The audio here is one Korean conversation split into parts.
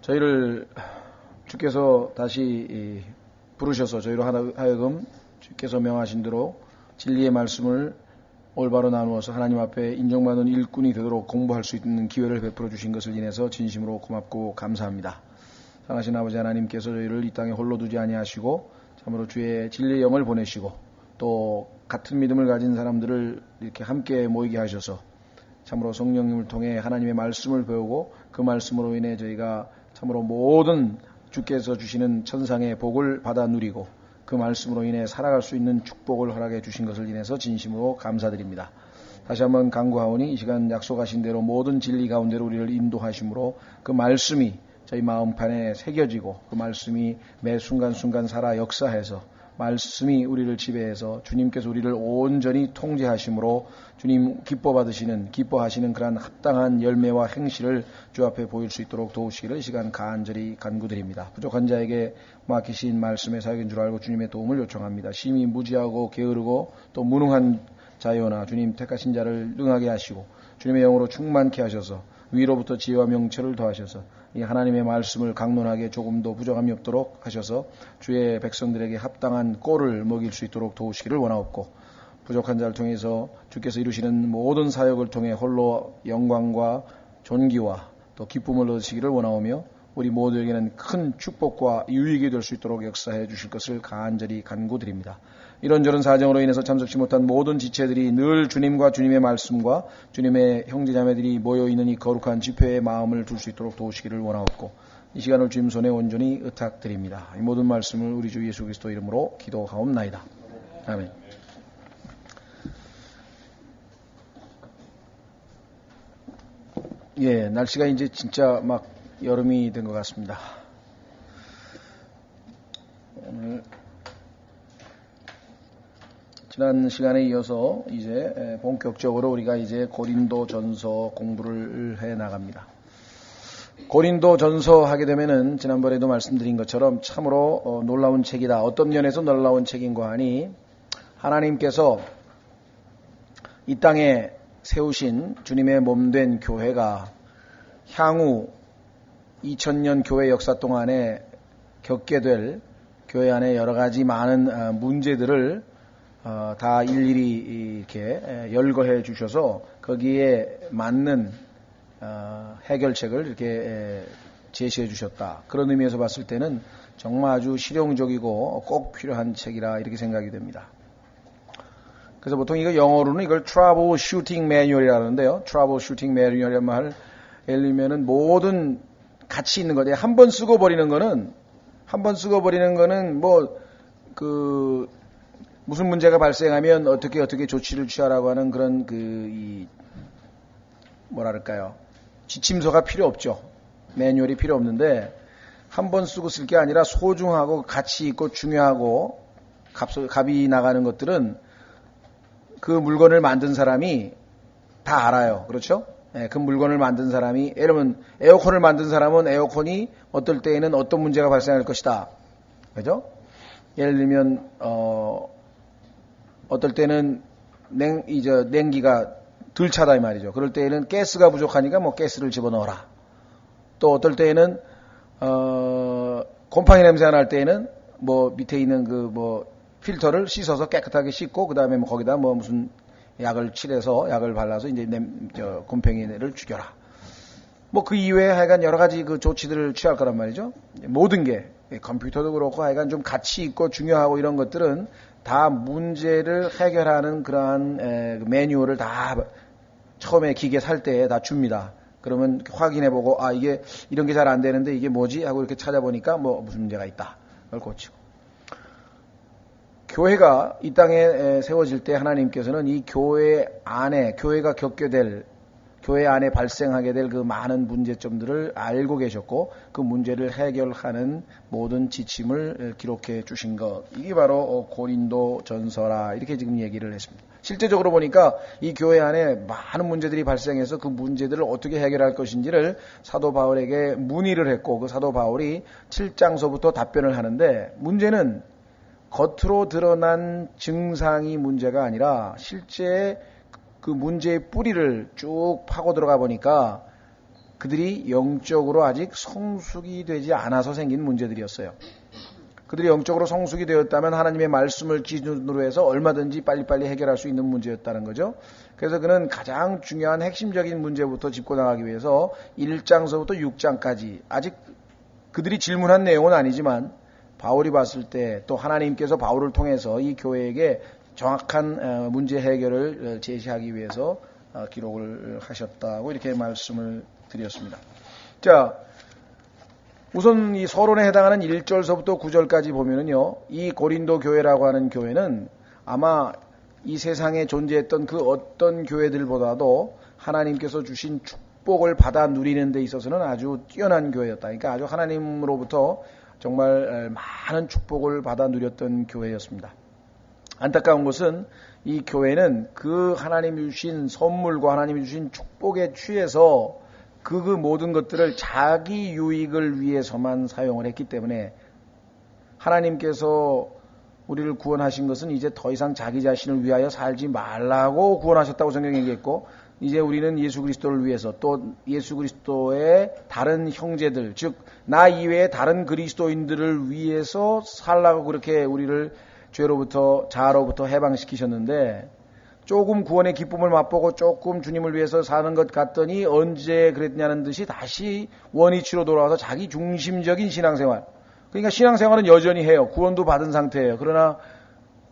저희를 주께서 다시 부르셔서 저희로 하여금 주께서 명하신 대로 진리의 말씀을 올바로 나누어서 하나님 앞에 인정받는 일꾼이 되도록 공부할 수 있는 기회를 베풀어 주신 것을 인해서 진심으로 고맙고 감사합니다. 사랑하신 아버지 하나님께서 저희를 이 땅에 홀로 두지 아니하시고 참으로 주의 진리의 영을 보내시고 또 같은 믿음을 가진 사람들을 이렇게 함께 모이게 하셔서 참으로 성령님을 통해 하나님의 말씀을 배우고 그 말씀으로 인해 저희가 참으로 모든 주께서 주시는 천상의 복을 받아 누리고 그 말씀으로 인해 살아갈 수 있는 축복을 허락해 주신 것을 인해서 진심으로 감사드립니다. 다시 한번 간구하오니 이 시간 약속하신 대로 모든 진리 가운데로 우리를 인도하심으로 그 말씀이 저희 마음판에 새겨지고 그 말씀이 매 순간순간 살아 역사해서 말씀이 우리를 지배해서 주님께서 우리를 온전히 통제하심으로 주님 기뻐하시는 그러한 합당한 열매와 행실을 주 앞에 보일 수 있도록 도우시기를 이 시간 간절히 간구드립니다. 부족한 자에게 맡기신 말씀의 사역인 줄 알고 주님의 도움을 요청합니다. 심히 무지하고 게으르고 또 무능한 자요나 주님 택하신 자를 능하게 하시고 주님의 영으로 충만케 하셔서 위로부터 지혜와 명철을 더하셔서 이 하나님의 말씀을 강론하게 조금도 부족함이 없도록 하셔서 주의 백성들에게 합당한 꼴을 먹일 수 있도록 도우시기를 원하옵고 부족한 자를 통해서 주께서 이루시는 모든 사역을 통해 홀로 영광과 존귀와 또 기쁨을 얻으시기를 원하오며 우리 모두에게는 큰 축복과 유익이 될 수 있도록 역사해 주실 것을 간절히 간구드립니다. 이런저런 사정으로 인해서 참석치 못한 모든 지체들이 늘 주님과 주님의 말씀과 주님의 형제자매들이 모여있는 이 거룩한 집회에 마음을 둘 수 있도록 도우시기를 원하옵고 이 시간을 주님 손에 온전히 의탁드립니다. 이 모든 말씀을 우리 주 예수 그리스도 이름으로 기도하옵나이다. 아멘. 예, 날씨가 이제 진짜 막 여름이 된 것 같습니다. 오늘 지난 시간에 이어서 이제 본격적으로 우리가 이제 고린도전서 공부를 해 나갑니다. 고린도전서 하게 되면은 지난번에도 말씀드린 것처럼 참으로 놀라운 책이다. 어떤 면에서 놀라운 책인가 하니 하나님께서 이 땅에 세우신 주님의 몸된 교회가 향후 2000년 교회 역사 동안에 겪게 될 교회 안에 여러 가지 많은 문제들을 다 일일이 이렇게 열거해 주셔서 거기에 맞는 해결책을 이렇게 제시해 주셨다. 그런 의미에서 봤을 때는 정말 아주 실용적이고 꼭 필요한 책이라 이렇게 생각이 됩니다. 그래서 보통 이거 영어로는 이걸 트러블 슈팅 매뉴얼이라고 하는데요. 트러블 슈팅 매뉴얼이란 말 예를 들면은 모든 가치 있는 거, 한 번 쓰고 버리는 거는 뭐 무슨 문제가 발생하면 어떻게 조치를 취하라고 하는 그런 뭐랄까요, 지침서가 필요 없죠. 매뉴얼이 필요 없는데 한 번 쓰고 쓸 게 아니라 소중하고 가치 있고 중요하고 값이 나가는 것들은 그 물건을 만든 사람이 다 알아요. 그렇죠? 예, 그 물건을 만든 사람이, 예를 들면 에어컨을 만든 사람은 에어컨이 어떨 때에는 어떤 문제가 발생할 것이다. 그죠? 예를 들면 어떨 때는 냉기가 덜 차다 이 말이죠. 그럴 때에는 가스가 부족하니까 뭐 가스를 집어넣어라. 또 어떨 때에는 곰팡이 냄새가 날 때에는 뭐 밑에 있는 필터를 씻어서 깨끗하게 씻고 그 다음에 뭐 거기다 뭐 무슨 약을 발라서 이제 곰팡이를 죽여라. 뭐 그 이외에 하여간 여러 가지 그 조치들을 취할 거란 말이죠. 모든 게 컴퓨터도 그렇고 하여간 좀 가치 있고 중요하고 이런 것들은 다 문제를 해결하는 그러한 매뉴얼을 다 처음에 기계 살 때 다 줍니다. 그러면 확인해보고 이게 이런 게 잘 안 되는데 이게 뭐지 하고 이렇게 찾아보니까 뭐 무슨 문제가 있다. 그걸 고치고. 교회가 이 땅에 세워질 때 하나님께서는 이 교회 안에 교회가 겪게 될 교회 안에 발생하게 될 그 많은 문제점들을 알고 계셨고 그 문제를 해결하는 모든 지침을 기록해 주신 것, 이게 바로 고린도전서라 이렇게 지금 얘기를 했습니다. 실제적으로 보니까 이 교회 안에 많은 문제들이 발생해서 그 문제들을 어떻게 해결할 것인지를 사도 바울에게 문의를 했고 그 사도 바울이 7장서부터 답변을 하는데 문제는 겉으로 드러난 증상이 문제가 아니라 실제 그 문제의 뿌리를 쭉 파고 들어가 보니까 그들이 영적으로 아직 성숙이 되지 않아서 생긴 문제들이었어요. 그들이 영적으로 성숙이 되었다면 하나님의 말씀을 기준으로 해서 얼마든지 빨리빨리 해결할 수 있는 문제였다는 거죠. 그래서 그는 가장 중요한 핵심적인 문제부터 짚고 나가기 위해서 1장서부터 6장까지 아직 그들이 질문한 내용은 아니지만 바울이 봤을 때 또 하나님께서 바울을 통해서 이 교회에게 정확한 문제 해결을 제시하기 위해서 기록을 하셨다고 이렇게 말씀을 드렸습니다. 자, 우선 이 서론에 해당하는 1절서부터 9절까지 보면은요, 이 고린도 교회라고 하는 교회는 아마 이 세상에 존재했던 그 어떤 교회들보다도 하나님께서 주신 축복을 받아 누리는 데 있어서는 아주 뛰어난 교회였다. 그러니까 아주 하나님으로부터 정말 많은 축복을 받아 누렸던 교회였습니다. 안타까운 것은 이 교회는 그 하나님이 주신 선물과 하나님이 주신 축복에 취해서 그 모든 것들을 자기 유익을 위해서만 사용을 했기 때문에 하나님께서 우리를 구원하신 것은 이제 더 이상 자기 자신을 위하여 살지 말라고 구원하셨다고 성경에 얘기했고, 이제 우리는 예수 그리스도를 위해서 또 예수 그리스도의 다른 형제들, 즉 나 이외의 다른 그리스도인들을 위해서 살라고 그렇게 우리를 죄로부터 자아로부터 해방시키셨는데, 조금 구원의 기쁨을 맛보고 조금 주님을 위해서 사는 것 같더니 언제 그랬냐는 듯이 다시 원위치로 돌아와서 자기 중심적인 신앙생활. 그러니까 신앙생활은 여전히 해요. 구원도 받은 상태예요. 그러나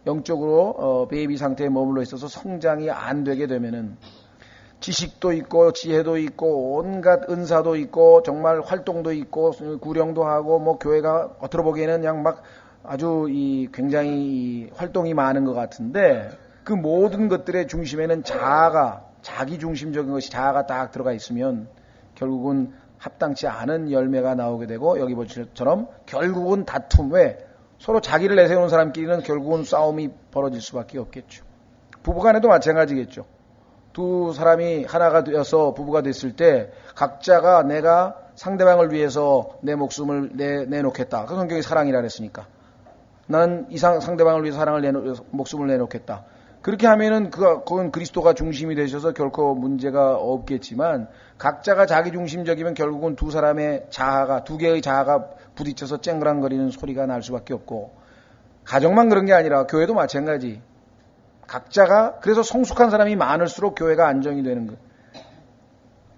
영적으로 베이비 상태에 머물러 있어서 성장이 안 되게 되면은 지식도 있고 지혜도 있고 온갖 은사도 있고 정말 활동도 있고 구령도 하고 뭐 교회가 겉으로 보기에는 그냥 막 아주 굉장히 활동이 많은 것 같은데, 그 모든 것들의 중심에는 자기 중심적인 것이 자아가 딱 들어가 있으면 결국은 합당치 않은 열매가 나오게 되고, 여기 보시처럼 결국은 다툼, 왜? 서로 자기를 내세우는 사람끼리는 결국은 싸움이 벌어질 수밖에 없겠죠. 부부간에도 마찬가지겠죠. 두 사람이 하나가 되어서 부부가 됐을 때 각자가 내가 상대방을 위해서 내 목숨을 내놓겠다. 그 성경이 사랑이라 그랬으니까. 나는 상대방을 위해서 목숨을 내놓겠다. 그렇게 하면은 그건 그리스도가 중심이 되셔서 결코 문제가 없겠지만, 각자가 자기 중심적이면 결국은 두 개의 자아가 부딪혀서 쨍그랑거리는 소리가 날 수밖에 없고, 가정만 그런 게 아니라 교회도 마찬가지. 그래서 성숙한 사람이 많을수록 교회가 안정이 되는 거예요.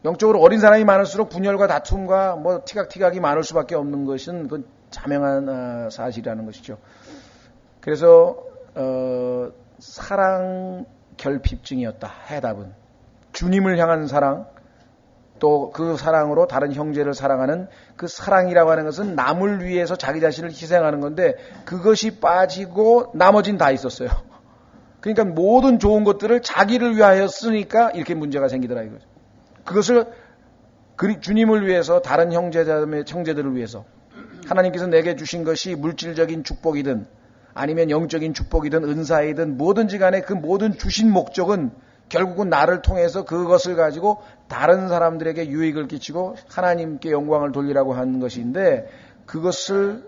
영적으로 어린 사람이 많을수록 분열과 다툼과 뭐 티각티각이 많을 수밖에 없는 것은 그건 자명한 사실이라는 것이죠. 그래서 사랑 결핍증이었다. 해답은 주님을 향한 사랑, 또 그 사랑으로 다른 형제를 사랑하는 그 사랑이라고 하는 것은 남을 위해서 자기 자신을 희생하는 건데, 그것이 빠지고 나머진 다 있었어요. 그러니까 모든 좋은 것들을 자기를 위하여 쓰니까 이렇게 문제가 생기더라 이거죠. 그것을 주님을 위해서, 다른 형제들을 위해서, 하나님께서 내게 주신 것이 물질적인 축복이든 아니면 영적인 축복이든 은사이든 뭐든지 간에 그 모든 주신 목적은 결국은 나를 통해서 그것을 가지고 다른 사람들에게 유익을 끼치고 하나님께 영광을 돌리라고 하는 것인데, 그것을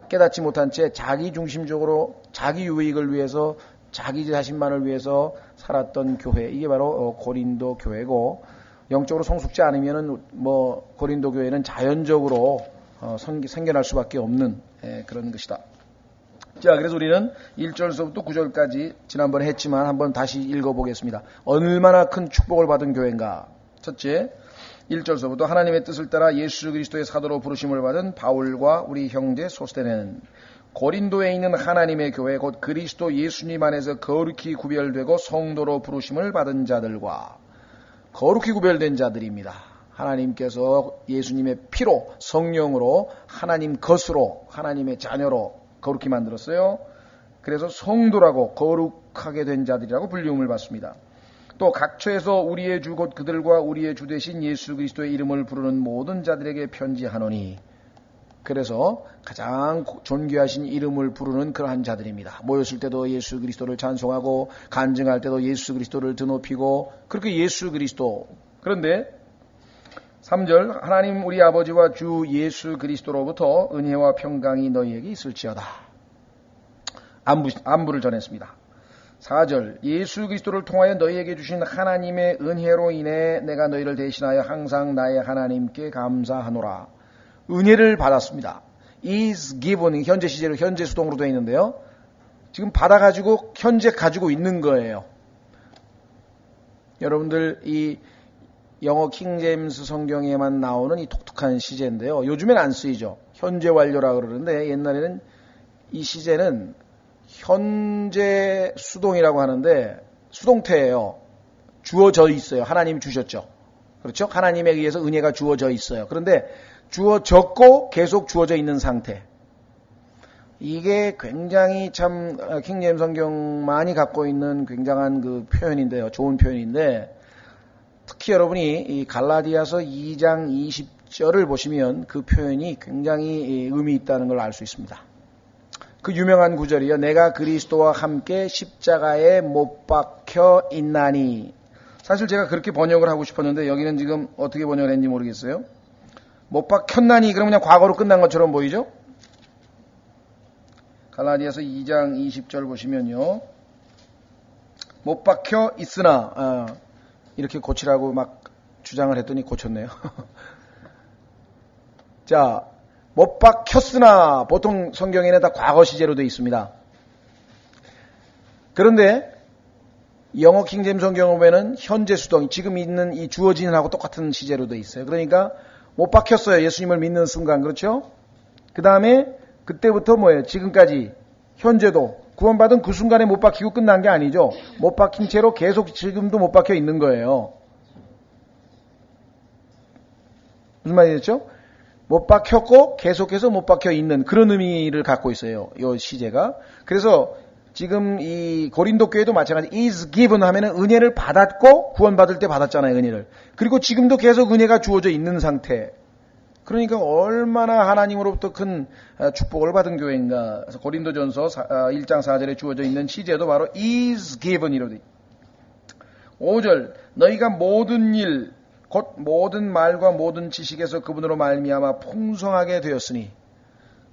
깨닫지 못한 채 자기 중심적으로 자기 유익을 위해서 자기 자신만을 위해서 살았던 교회, 이게 바로 고린도 교회고, 영적으로 성숙지 않으면은 고린도 교회는 자연적으로 생겨날 수밖에 없는 그런 것이다. 자, 그래서 우리는 1절서부터 9절까지 지난번에 했지만 한번 다시 읽어보겠습니다. 얼마나 큰 축복을 받은 교회인가. 첫째, 1절서부터 하나님의 뜻을 따라 예수 그리스도의 사도로 부르심을 받은 바울과 우리 형제 소스데네는 고린도에 있는 하나님의 교회 곧 그리스도 예수님 안에서 거룩히 구별되고 성도로 부르심을 받은 자들과, 거룩히 구별된 자들입니다. 하나님께서 예수님의 피로 성령으로 하나님 것으로 하나님의 자녀로 거룩히 만들었어요. 그래서 성도라고 거룩하게 된 자들이라고 불리움을 받습니다. 또 각처에서 우리의 주 곧 그들과 우리의 주 되신 예수 그리스도의 이름을 부르는 모든 자들에게 편지하노니, 그래서 가장 존귀하신 이름을 부르는 그러한 자들입니다. 모였을 때도 예수 그리스도를 찬송하고 간증할 때도 예수 그리스도를 드높이고 그렇게 예수 그리스도. 그런데 3절, 하나님 우리 아버지와 주 예수 그리스도로부터 은혜와 평강이 너희에게 있을지어다. 안부를 전했습니다. 4절 예수 그리스도를 통하여 너희에게 주신 하나님의 은혜로 인해 내가 너희를 대신하여 항상 나의 하나님께 감사하노라. 은혜를 받았습니다. is given 현재 시제로 현재 수동으로 되어 있는데요. 지금 받아가지고 현재 가지고 있는 거예요. 여러분들 이 영어 킹제임스 성경에만 나오는 이 독특한 시제인데요. 요즘엔 안 쓰이죠. 현재 완료라 그러는데 옛날에는 이 시제는 현재 수동이라고 하는데 수동태예요. 주어져 있어요. 하나님이 주셨죠. 그렇죠? 하나님에 의해서 은혜가 주어져 있어요. 그런데 주어졌고 계속 주어져 있는 상태. 이게 굉장히 참 킹제임스 성경만이 갖고 있는 굉장한 그 표현인데요. 좋은 표현인데 특히 여러분이 이 갈라디아서 2장 20절을 보시면 그 표현이 굉장히 의미 있다는 걸 알 수 있습니다. 그 유명한 구절이요. 내가 그리스도와 함께 십자가에 못 박혀 있나니. 사실 제가 그렇게 번역을 하고 싶었는데 여기는 지금 어떻게 번역을 했는지 모르겠어요. 못 박혔나니 그러면 그냥 과거로 끝난 것처럼 보이죠? 갈라디아서 2장 20절 보시면요. 못 박혀 있으나 이렇게 고치라고 막 주장을 했더니 고쳤네요. 자, 못 박혔으나 보통 성경에는 다 과거 시제로 되어 있습니다. 그런데 영어 킹제임스 성경을 보면은 현재 수동, 지금 있는 이 주어진하고 똑같은 시제로 되어 있어요. 그러니까 못 박혔어요. 예수님을 믿는 순간. 그렇죠? 그 다음에 그때부터 뭐예요? 지금까지 현재도 구원받은 그 순간에 못 박히고 끝난 게 아니죠. 못 박힌 채로 계속 지금도 못 박혀 있는 거예요. 무슨 말이겠죠? 못 박혔고 계속해서 못 박혀 있는 그런 의미를 갖고 있어요. 이 시제가. 그래서 지금 이 고린도 교회도 마찬가지 is given 하면은 은혜를 받았고 구원받을 때 받았잖아요. 은혜를. 그리고 지금도 계속 은혜가 주어져 있는 상태. 그러니까 얼마나 하나님으로부터 큰 축복을 받은 교회인가. 그래서 고린도전서 1장 4절에 주어져 있는 시제도 바로 is given이로 돼. 5절 너희가 모든 일 곧 모든 말과 모든 지식에서 그분으로 말미암아 풍성하게 되었으니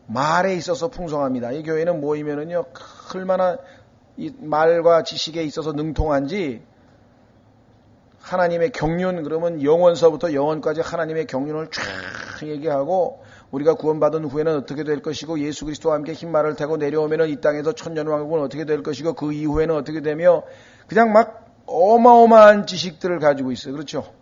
말에 있어서 풍성합니다. 이 교회는 모이면은요 얼마나 이 말과 지식에 있어서 능통한지 하나님의 경륜 그러면 영원서부터 영원까지 하나님의 경륜을 쫙 얘기하고 우리가 구원받은 후에는 어떻게 될 것이고 예수 그리스도와 함께 흰말을 타고 내려오면은 이 땅에서 천년왕국은 어떻게 될 것이고 그 이후에는 어떻게 되며 그냥 막 어마어마한 지식들을 가지고 있어요. 그렇죠?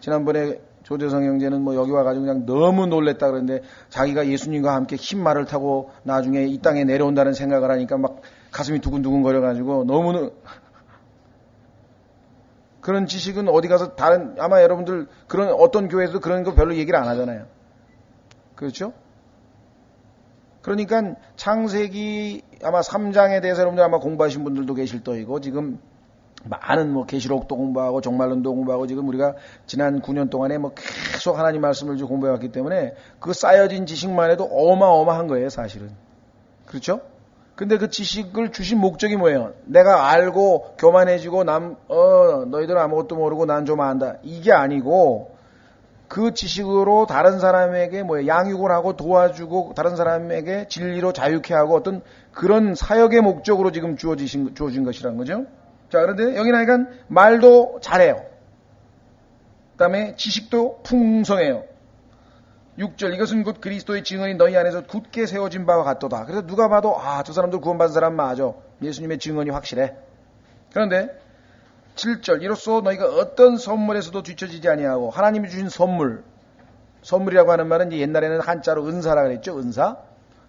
지난번에 조재성 형제는 뭐 여기 와가지고 그냥 너무 놀랬다 그러는데 자기가 예수님과 함께 흰말을 타고 나중에 이 땅에 내려온다는 생각을 하니까 막 가슴이 두근두근 거려가지고 너무 그런 지식은 어디 가서 다른 아마 여러분들 그런 어떤 교회에서도 그런 거 별로 얘기를 안 하잖아요. 그렇죠? 그러니까 창세기 아마 3장에 대해서 여러분들 아마 공부하신 분들도 계실 터이고 지금 많은 뭐 계시록도 공부하고 종말론도 공부하고 지금 우리가 지난 9년 동안에 뭐 계속 하나님 말씀을 공부해왔기 때문에 그 쌓여진 지식만 해도 어마어마한 거예요, 사실은. 그렇죠? 근데 그 지식을 주신 목적이 뭐예요? 내가 알고 교만해지고 너희들은 아무것도 모르고 난 좀 안다. 이게 아니고 그 지식으로 다른 사람에게 양육을 하고 도와주고 다른 사람에게 진리로 자유케 하고 어떤 그런 사역의 목적으로 지금 주어진 것이라는 거죠. 자, 그런데 여기는 하여간 말도 잘해요. 그 다음에 지식도 풍성해요. 6절 이것은 곧 그리스도의 증언이 너희 안에서 굳게 세워진 바와 같도다. 그래서 누가 봐도 저 사람들 구원받은 사람 맞아. 예수님의 증언이 확실해. 그런데 7절 이로써 너희가 어떤 선물에서도 뒤처지지 아니하고 하나님이 주신 선물이라고 하는 말은 이제 옛날에는 한자로 은사라 그랬죠. 은사.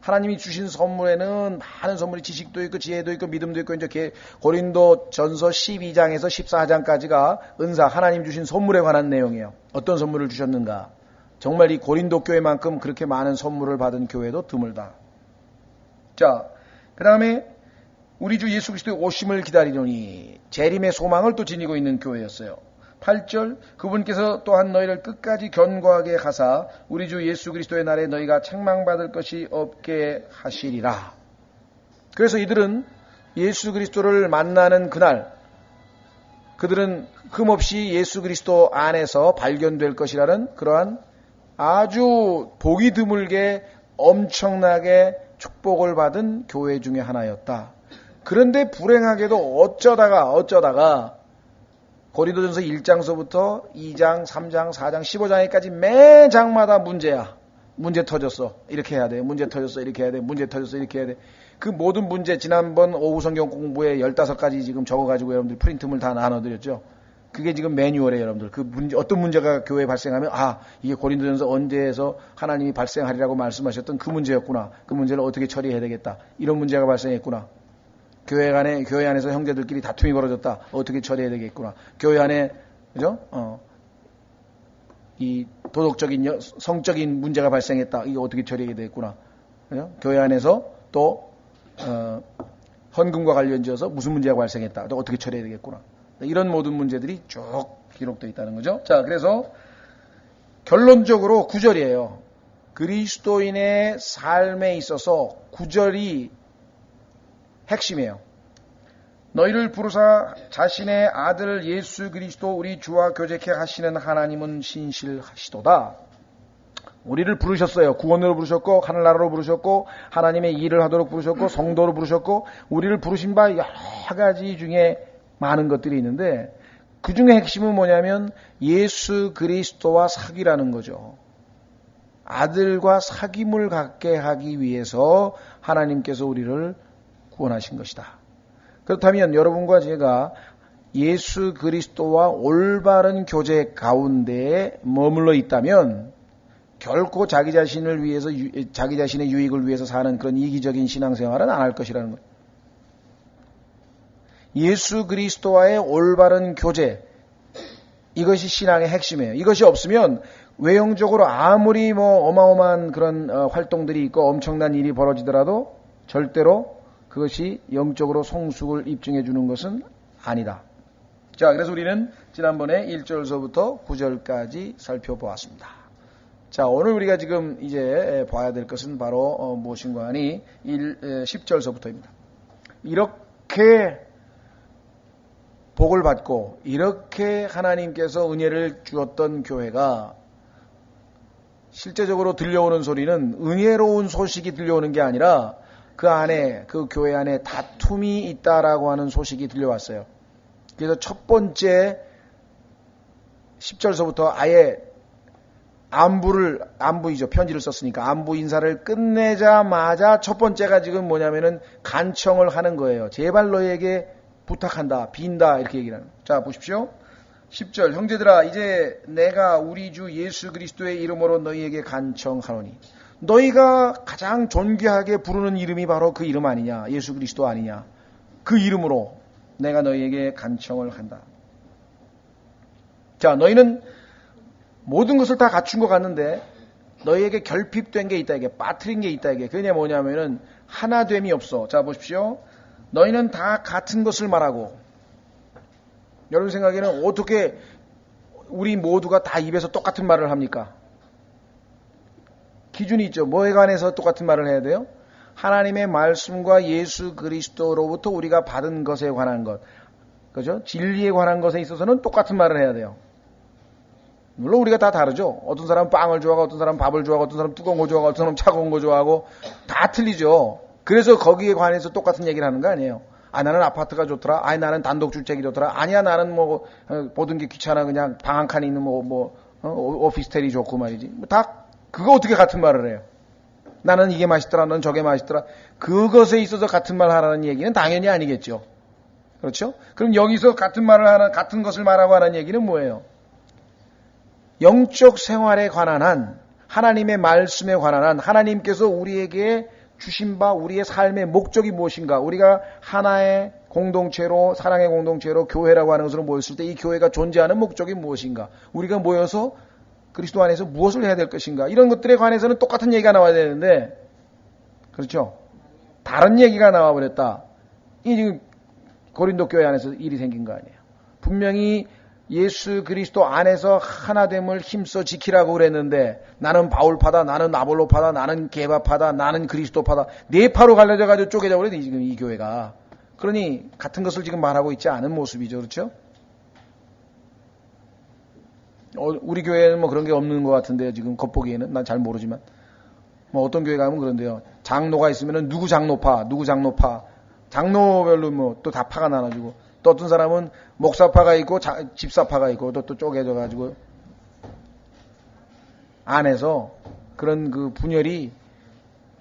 하나님이 주신 선물에는 많은 선물이 지식도 있고 지혜도 있고 믿음도 있고 이제 고린도 전서 12장에서 14장까지가 은사 하나님 주신 선물에 관한 내용이에요. 어떤 선물을 주셨는가. 정말 이 고린도 교회만큼 그렇게 많은 선물을 받은 교회도 드물다. 자, 그 다음에 우리 주 예수 그리스도의 오심을 기다리노니 재림의 소망을 또 지니고 있는 교회였어요. 8절 그분께서 또한 너희를 끝까지 견고하게 하사 우리 주 예수 그리스도의 날에 너희가 책망받을 것이 없게 하시리라. 그래서 이들은 예수 그리스도를 만나는 그날 그들은 흠없이 예수 그리스도 안에서 발견될 것이라는 그러한 아주 보기 드물게 엄청나게 축복을 받은 교회 중에 하나였다. 그런데 불행하게도 어쩌다가 고린도전서 1장서부터 2장, 3장, 4장, 15장에까지 매 장마다 문제야. 문제 터졌어. 이렇게 해야 돼. 문제 터졌어. 이렇게 해야 돼. 문제 터졌어. 이렇게 해야 돼. 그 모든 문제 지난번 오후 성경 공부에 15가지 지금 적어가지고 여러분들 프린트물 다 나눠드렸죠. 그게 지금 매뉴얼이에요, 여러분들. 그 문제, 어떤 문제가 교회에 발생하면, 이게 고린도전서 언제에서 하나님이 발생하리라고 말씀하셨던 그 문제였구나. 그 문제를 어떻게 처리해야 되겠다. 이런 문제가 발생했구나. 교회 안에서 형제들끼리 다툼이 벌어졌다. 어떻게 처리해야 되겠구나. 교회 안에, 그죠? 이 도덕적인, 성적인 문제가 발생했다. 이거 어떻게 처리해야 되겠구나. 그죠? 교회 안에서 또, 헌금과 관련지어서 무슨 문제가 발생했다. 또 어떻게 처리해야 되겠구나. 이런 모든 문제들이 쭉 기록되어 있다는 거죠. 자, 그래서 결론적으로 9절이에요. 그리스도인의 삶에 있어서 9절이 핵심이에요. 너희를 부르사 자신의 아들 예수 그리스도 우리 주와 교제케 하시는 하나님은 신실하시도다. 우리를 부르셨어요. 구원으로 부르셨고 하늘나라로 부르셨고 하나님의 일을 하도록 부르셨고 성도로 부르셨고 우리를 부르신 바 여러 가지 중에 많은 것들이 있는데 그 중에 핵심은 뭐냐면 예수 그리스도와 사귀라는 거죠. 아들과 사귐을 갖게 하기 위해서 하나님께서 우리를 구원하신 것이다. 그렇다면 여러분과 제가 예수 그리스도와 올바른 교제 가운데에 머물러 있다면 결코 자기 자신을 위해서 자기 자신의 유익을 위해서 사는 그런 이기적인 신앙생활은 안 할 것이라는 거예요. 예수 그리스도와의 올바른 교제, 이것이 신앙의 핵심이에요. 이것이 없으면 외형적으로 아무리 어마어마한 그런 활동들이 있고 엄청난 일이 벌어지더라도 절대로 그것이 영적으로 성숙을 입증해 주는 것은 아니다. 자, 그래서 우리는 지난번에 1절서부터 9절까지 살펴보았습니다. 자, 오늘 우리가 지금 이제 봐야 될 것은 바로 무엇인가 하니 10절서부터입니다. 이렇게 복을 받고 이렇게 하나님께서 은혜를 주었던 교회가 실제적으로 들려오는 소리는 은혜로운 소식이 들려오는 게 아니라 그 안에, 그 교회 안에 다툼이 있다라고 하는 소식이 들려왔어요. 그래서 첫 번째 10절서부터 아예 안부이죠. 편지를 썼으니까 안부 인사를 끝내자마자 첫 번째가 지금 뭐냐면은 간청을 하는 거예요. 제발 너에게 부탁한다, 빈다, 이렇게 얘기를 하는. 자, 보십시오. 10절, 형제들아, 이제 내가 우리 주 예수 그리스도의 이름으로 너희에게 간청하노니. 너희가 가장 존귀하게 부르는 이름이 바로 그 이름 아니냐? 예수 그리스도 아니냐? 그 이름으로 내가 너희에게 간청을 한다. 자, 너희는 모든 것을 다 갖춘 것 같는데 너희에게 결핍된 게 있다, 이게 빠뜨린 게 있다, 이게. 그게 뭐냐면은 하나됨이 없어. 자, 보십시오. 너희는 다 같은 것을 말하고, 여러분 생각에는 어떻게 우리 모두가 다 입에서 똑같은 말을 합니까? 기준이 있죠. 뭐에 관해서 똑같은 말을 해야 돼요? 하나님의 말씀과 예수 그리스도로부터 우리가 받은 것에 관한 것, 그죠? 진리에 관한 것에 있어서는 똑같은 말을 해야 돼요. 물론 우리가 다 다르죠. 어떤 사람은 빵을 좋아하고, 어떤 사람은 밥을 좋아하고, 어떤 사람은 뜨거운 거 좋아하고, 어떤 사람은 차가운 거 좋아하고, 다 틀리죠. 그래서 거기에 관해서 똑같은 얘기를 하는 거 아니에요. 나는 아파트가 좋더라. 나는 단독주택이 좋더라. 아니야, 나는 모든 게 귀찮아. 그냥 방 한 칸에 있는 오피스텔이 좋고 말이지. 다 그거 어떻게 같은 말을 해요? 나는 이게 맛있더라. 넌 저게 맛있더라. 그것에 있어서 같은 말 하라는 얘기는 당연히 아니겠죠. 그렇죠? 그럼 여기서 같은 것을 말하고 하는 얘기는 뭐예요? 영적 생활에 관한 한, 하나님의 말씀에 관한 한, 하나님께서 우리에게 주신 바 우리의 삶의 목적이 무엇인가, 우리가 하나의 공동체로, 사랑의 공동체로 교회라고 하는 것으로 모였을 때 이 교회가 존재하는 목적이 무엇인가, 우리가 모여서 그리스도 안에서 무엇을 해야 될 것인가, 이런 것들에 관해서는 똑같은 얘기가 나와야 되는데, 그렇죠? 다른 얘기가 나와버렸다. 이게 지금 고린도 교회 안에서 일이 생긴 거 아니에요. 분명히 예수 그리스도 안에서 하나됨을 힘써 지키라고 그랬는데, 나는 바울파다, 나는 아볼로파다, 나는 게바파다, 나는 그리스도파다, 네 파로 갈라져가지고 쪼개져 버렸네, 지금 이 교회가. 그러니 같은 것을 지금 말하고 있지 않은 모습이죠. 그렇죠? 우리 교회는 그런 게 없는 것 같은데요. 지금 겉보기에는 난 잘 모르지만 어떤 교회 가면 그런데요. 장로가 있으면은 누구 장로파, 장로별로 뭐 또 다 파가 나눠지고, 또 어떤 사람은 목사파가 있고 집사파가 있고 또 쪼개져가지고 안에서 그런 그 분열이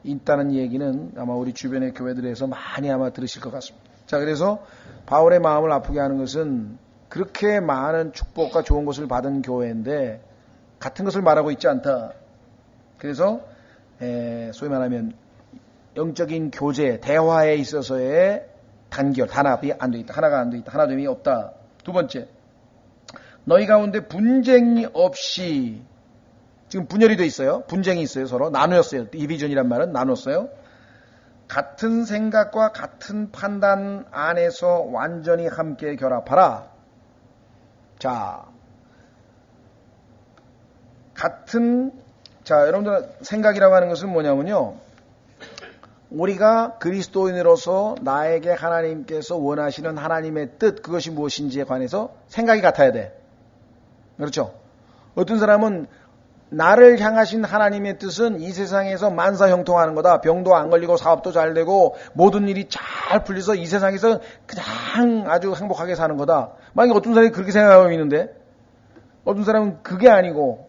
있다는 얘기는 아마 우리 주변의 교회들에서 많이 아마 들으실 것 같습니다. 자, 그래서 바울의 마음을 아프게 하는 것은 그렇게 많은 축복과 좋은 것을 받은 교회인데 같은 것을 말하고 있지 않다. 그래서 소위 말하면 영적인 교제, 대화에 있어서의 단결, 단합이 안 돼 있다. 하나가 안 돼 있다. 하나됨이 없다. 두 번째, 너희 가운데 분쟁이 없이, 지금 분열이 돼 있어요. 분쟁이 있어요. 서로 나누었어요. 디비전이란 말은 나눴어요. 같은 생각과 같은 판단 안에서 완전히 함께 결합하라. 자, 여러분들 생각이라고 하는 것은 뭐냐면요, 우리가 그리스도인으로서 나에게 하나님께서 원하시는 하나님의 뜻, 그것이 무엇인지에 관해서 생각이 같아야 돼. 그렇죠? 어떤 사람은 나를 향하신 하나님의 뜻은 이 세상에서 만사형통하는 거다. 병도 안 걸리고 사업도 잘 되고 모든 일이 잘 풀려서 이 세상에서 그냥 아주 행복하게 사는 거다. 만약에 어떤 사람이 그렇게 생각하고 있는데, 어떤 사람은 그게 아니고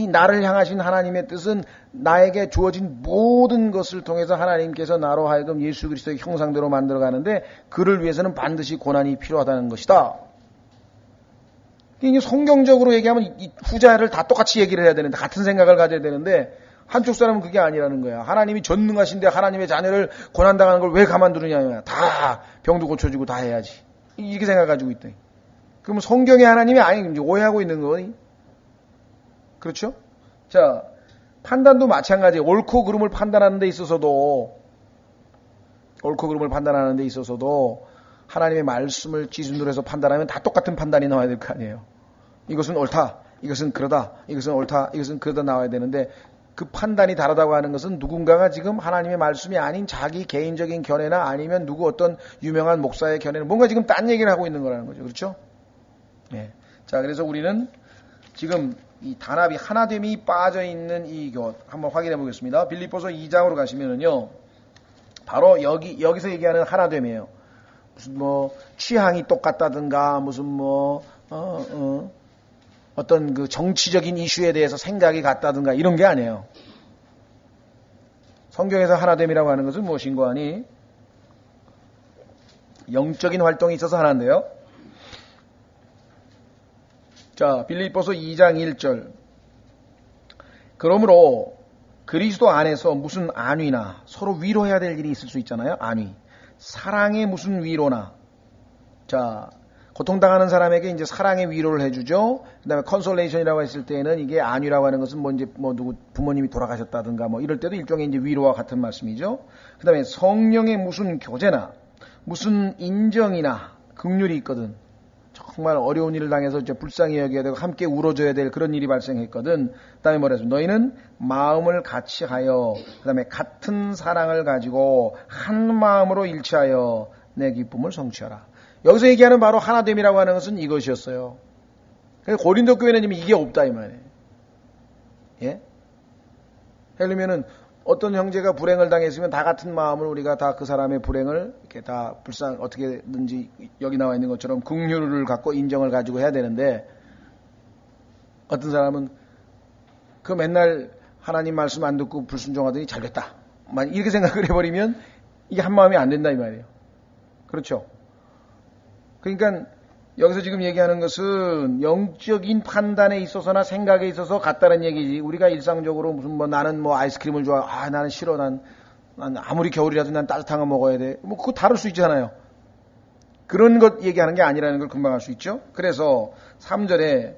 나를 향하신 하나님의 뜻은 나에게 주어진 모든 것을 통해서 하나님께서 나로 하여금 예수 그리스도의 형상대로 만들어가는데 그를 위해서는 반드시 고난이 필요하다는 것이다. 이게 성경적으로 얘기하면 이 후자를 다 똑같이 얘기를 해야 되는데, 같은 생각을 가져야 되는데 한쪽 사람은 그게 아니라는 거야. 하나님이 전능하신데 하나님의 자녀를 고난당하는 걸 왜 가만두느냐. 다 병도 고쳐주고 다 해야지. 이렇게 생각 가지고 있다. 그러면 성경의 하나님이 아니, 오해하고 있는 거니? 그렇죠? 자, 판단도 마찬가지예요. 옳고 그름을 판단하는 데 있어서도 하나님의 말씀을 기준으로 해서 판단하면 다 똑같은 판단이 나와야 될 거 아니에요. 이것은 옳다, 이것은 그러다, 이것은 옳다, 이것은 그러다 나와야 되는데, 그 판단이 다르다고 하는 것은 누군가가 지금 하나님의 말씀이 아닌 자기 개인적인 견해나 아니면 누구 어떤 유명한 목사의 견해는 뭔가 지금 딴 얘기를 하고 있는 거라는 거죠. 그렇죠? 예. 자, 그래서 우리는 지금 이 단합이, 하나됨이 빠져 있는 이 것 한번 확인해 보겠습니다. 빌립보서 2장으로 가시면은요, 바로 여기서 얘기하는 하나됨이에요. 무슨 뭐 취향이 똑같다든가 무슨 뭐 어떤 그 정치적인 이슈에 대해서 생각이 같다든가 이런 게 아니에요. 성경에서 하나됨이라고 하는 것은 무엇인가 하니 영적인 활동이 있어서 하나인데요. 자, 빌립보서 2장 1절. 그러므로 그리스도 안에서 무슨 안위나 서로 위로해야 될 일이 있을 수 있잖아요. 안위. 사랑의 무슨 위로나. 자, 고통당하는 사람에게 이제 사랑의 위로를 해주죠. 그 다음에 컨솔레이션이라고 했을 때는 이게 안위라고 하는 것은 뭐 이제 뭐 누구 부모님이 돌아가셨다든가 뭐 이럴 때도 일종의 이제 위로와 같은 말씀이죠. 그 다음에 성령의 무슨 교제나 무슨 인정이나 긍휼이 있거든. 정말 어려운 일을 당해서 이제 불쌍히 여겨야 되고 함께 울어줘야 될 그런 일이 발생했거든. 그 다음에 뭐라 했습니까? 너희는 마음을 같이 하여, 그 다음에 같은 사랑을 가지고 한 마음으로 일치하여 내 기쁨을 성취하라. 여기서 얘기하는 바로 하나됨이라고 하는 것은 이것이었어요. 그래서 고린도 교회는 지금 이게 없다 이 말이에요. 예? 그러면은 어떤 형제가 불행을 당했으면 다 같은 마음을 우리가 다 그 사람의 불행을 이렇게 다 어떻게든지 여기 나와 있는 것처럼 긍휼을 갖고 인정을 가지고 해야 되는데, 어떤 사람은 그 맨날 하나님 말씀 안 듣고 불순종하더니 잘 됐다, 이렇게 생각을 해버리면 이게 한 마음이 안 된다 이 말이에요. 그렇죠? 그러니까 여기서 지금 얘기하는 것은 영적인 판단에 있어서나 생각에 있어서 같다는 얘기지. 우리가 일상적으로 무슨 뭐 나는 뭐 아이스크림을 좋아해. 나는 싫어. 난 아무리 겨울이라도 난 따뜻한 거 먹어야 돼. 뭐 그거 다를 수 있잖아요. 그런 것 얘기하는 게 아니라는 걸 금방 알 수 있죠. 그래서 3절에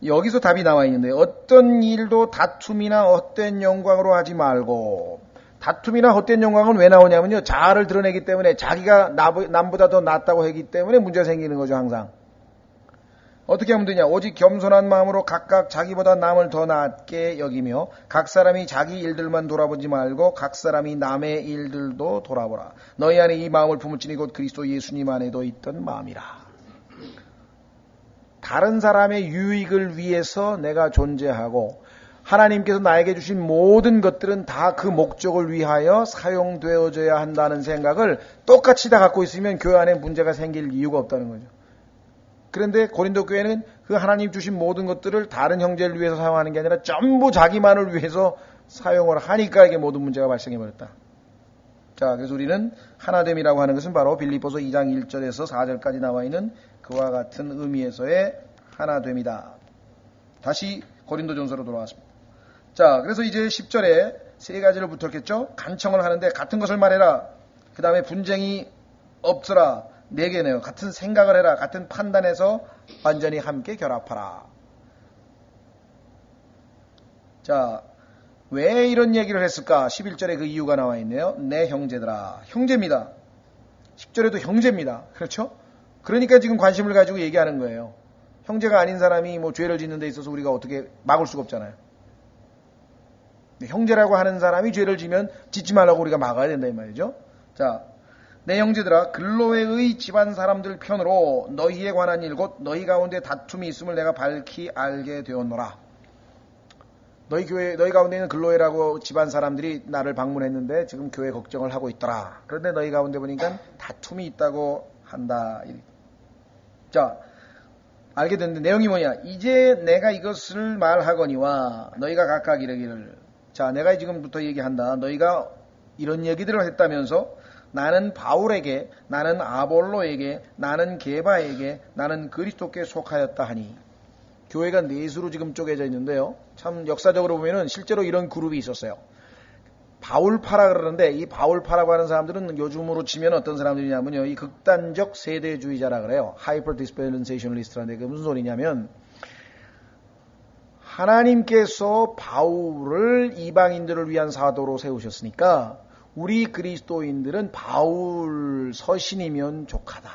여기서 답이 나와 있는데, 어떤 일도 다툼이나 헛된 영광으로 하지 말고. 다툼이나 헛된 영광은 왜 나오냐면요, 자아를 드러내기 때문에, 자기가 남보다 더 낫다고 하기 때문에 문제가 생기는 거죠. 항상 어떻게 하면 되냐, 오직 겸손한 마음으로 각각 자기보다 남을 더 낫게 여기며 각 사람이 자기 일들만 돌아보지 말고 각 사람이 남의 일들도 돌아보라. 너희 안에 이 마음을 품을지니 곧 그리스도 예수님 안에도 있던 마음이라. 다른 사람의 유익을 위해서 내가 존재하고 하나님께서 나에게 주신 모든 것들은 다 그 목적을 위하여 사용되어져야 한다는 생각을 똑같이 다 갖고 있으면 교회 안에 문제가 생길 이유가 없다는 거죠. 그런데 고린도 교회는 그 하나님 주신 모든 것들을 다른 형제를 위해서 사용하는 게 아니라 전부 자기만을 위해서 사용을 하니까 이게 모든 문제가 발생해버렸다. 자, 그래서 우리는 하나됨이라고 하는 것은 바로 빌립보서 2장 1절에서 4절까지 나와 있는 그와 같은 의미에서의 하나됨이다. 다시 고린도전서로 돌아왔습니다. 자, 그래서 이제 10절에 세 가지를 붙였겠죠. 간청을 하는데 같은 것을 말해라. 그 다음에 분쟁이 없으라. 네 개네요. 같은 생각을 해라. 같은 판단에서 완전히 함께 결합하라. 자, 왜 이런 얘기를 했을까? 11절에 그 이유가 나와 있네요. 내 형제들아. 형제입니다. 10절에도 형제입니다. 그렇죠? 그러니까 지금 관심을 가지고 얘기하는 거예요. 형제가 아닌 사람이 뭐 죄를 짓는 데 있어서 우리가 어떻게 막을 수가 없잖아요. 형제라고 하는 사람이 죄를 지면 짓지 말라고 우리가 막아야 된다 이 말이죠. 자, 내 형제들아, 글로에의 집안 사람들 편으로 너희에 관한 일 곧 너희 가운데 다툼이 있음을 내가 밝히 알게 되었노라. 너희 가운데 있는 글로에라고 집안 사람들이 나를 방문했는데 지금 교회 걱정을 하고 있더라. 그런데 너희 가운데 보니까 다툼이 있다고 한다. 자, 알게 됐는데 내용이 뭐냐? 이제 내가 이것을 말하거니와 너희가 각각 이르기를. 자, 내가 지금부터 얘기한다. 너희가 이런 얘기들을 했다면서 나는 바울에게, 나는 아볼로에게, 나는 게바에게, 나는 그리스도께 속하였다 하니. 교회가 넷으로 지금 쪼개져 있는데요. 참 역사적으로 보면은 실제로 이런 그룹이 있었어요. 바울파라 그러는데 이 바울파라고 하는 사람들은 요즘으로 치면 어떤 사람들이냐면요. 이 극단적 세대주의자라 그래요. 하이퍼 디스펜세이셔널리스트라는데 그게 무슨 소리냐면 하나님께서 바울을 이방인들을 위한 사도로 세우셨으니까 우리 그리스도인들은 바울 서신이면 족하다.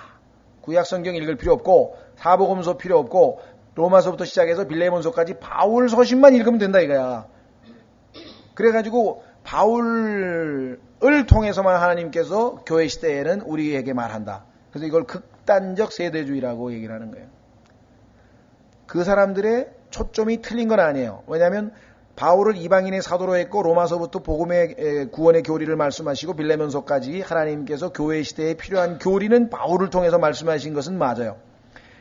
구약성경 읽을 필요 없고 사복음서 필요 없고 로마서부터 시작해서 빌레몬서까지 바울 서신만 읽으면 된다 이거야. 그래가지고 바울을 통해서만 하나님께서 교회 시대에는 우리에게 말한다. 그래서 이걸 극단적 세대주의라고 얘기를 하는 거예요. 그 사람들의 초점이 틀린 건 아니에요. 왜냐하면 바울을 이방인의 사도로 했고 로마서부터 복음의 구원의 교리를 말씀하시고 빌레몬서까지 하나님께서 교회 시대에 필요한 교리는 바울을 통해서 말씀하신 것은 맞아요.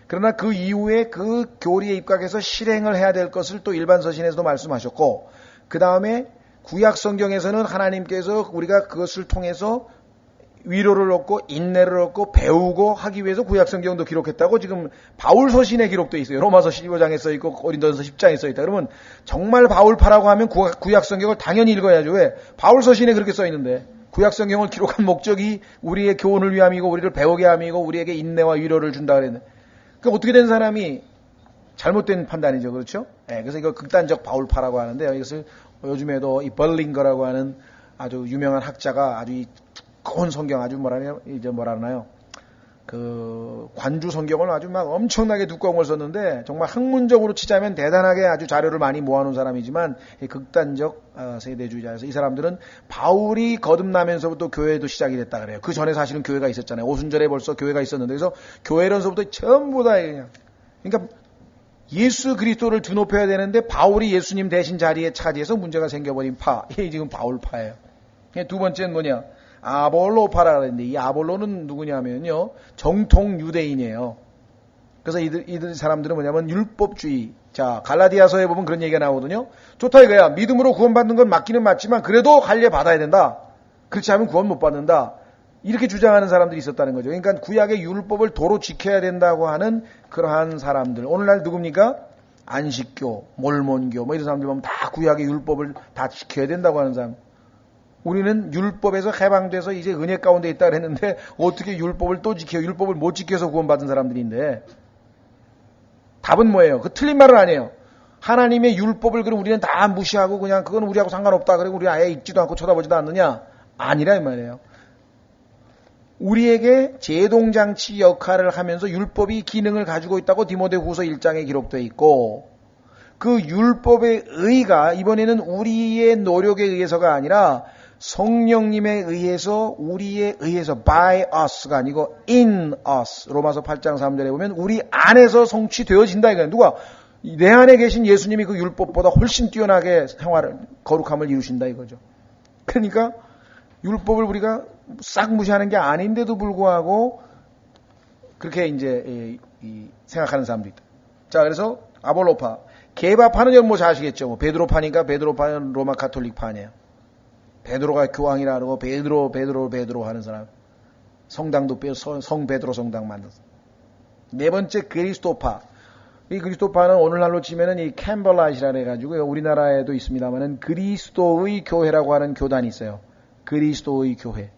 그러나 그 이후에 그 교리에 입각해서 실행을 해야 될 것을 또 일반 서신에서도 말씀하셨고 그 다음에 구약 성경에서는 하나님께서 우리가 그것을 통해서 위로를 얻고 인내를 얻고 배우고 하기 위해서 구약 성경도 기록했다고 지금 바울 서신에 기록되어 있어요. 로마서 15장에 써 있고 고린도전서 10장에 써 있다. 그러면 정말 바울파라고 하면 구약 성경을 당연히 읽어야죠. 왜? 바울 서신에 그렇게 써 있는데 구약 성경을 기록한 목적이 우리의 교훈을 위함이고 우리를 배우게 함이고 우리에게 인내와 위로를 준다 그랬는데 그 어떻게 된 사람이 잘못된 판단이죠. 그렇죠? 네, 그래서 이거 극단적 바울파라고 하는데요. 이것을 요즘에도 이 벌링거라고 하는 아주 유명한 학자가 아주 이 두꺼운 성경 아주 뭐라나요? 그 관주 성경을 아주 막 엄청나게 두꺼운 걸 썼는데 정말 학문적으로 치자면 대단하게 아주 자료를 많이 모아놓은 사람이지만 극단적 세대주의자여서 이 사람들은 바울이 거듭나면서부터 교회도 시작이 됐다 그래요. 그 전에 사실은 교회가 있었잖아요. 오순절에 벌써 교회가 있었는데 그래서 교회론서부터 전부 다 그냥 그러니까 예수 그리스도를 드높여야 되는데 바울이 예수님 대신 자리에 차지해서 문제가 생겨버린 파. 이게 지금 바울파예요. 두 번째는 뭐냐? 아볼로파라 그랬는데 이 아볼로는 누구냐면요. 정통 유대인이에요. 그래서 이들 사람들은 뭐냐면 율법주의. 자, 갈라디아서에 보면 그런 얘기가 나오거든요. 좋다 이거야. 믿음으로 구원받는 건 맞기는 맞지만 그래도 할례 받아야 된다. 그렇지 않으면 구원 못 받는다. 이렇게 주장하는 사람들이 있었다는 거죠. 그러니까 구약의 율법을 도로 지켜야 된다고 하는 그러한 사람들. 오늘날 누굽니까? 안식교, 몰몬교 뭐 이런 사람들 보면 다 구약의 율법을 다 지켜야 된다고 하는 사람. 우리는 율법에서 해방돼서 이제 은혜 가운데 있다 그랬는데 어떻게 율법을 또 지켜요? 율법을 못 지켜서 구원받은 사람들인데 답은 뭐예요? 그 틀린 말은 아니에요. 하나님의 율법을 그럼 우리는 다 무시하고 그냥 그건 우리하고 상관없다. 그리고 우리 아예 읽지도 않고 쳐다보지도 않느냐? 아니라 이 말이에요. 우리에게 제동장치 역할을 하면서 율법이 기능을 가지고 있다고 디모데후서 1장에 기록되어 있고 그 율법의 의가 이번에는 우리의 노력에 의해서가 아니라 성령님에 의해서 우리에 의해서 by us가 아니고 in us 로마서 8장 3절에 보면 우리 안에서 성취되어진다 이거예요. 누가? 내 안에 계신 예수님이 그 율법보다 훨씬 뛰어나게 거룩함을 이루신다 이거죠. 그러니까 율법을 우리가 싹 무시하는 게 아닌데도 불구하고 그렇게 이제 생각하는 사람도 있다. 자, 그래서 아볼로파, 개바파는 여러분 뭐 잘 아시겠죠. 뭐 베드로파니까 베드로파는 로마 가톨릭파 아니에요. 베드로가 교황이라 그러고 베드로 하는 사람. 성당도 성 베드로 성당 만들었어. 네 번째 그리스도파. 이 그리스도파는 오늘날로 치면은 이 캠벌라이트라 해가지고 우리나라에도 있습니다만은 그리스도의 교회라고 하는 교단이 있어요. 그리스도의 교회.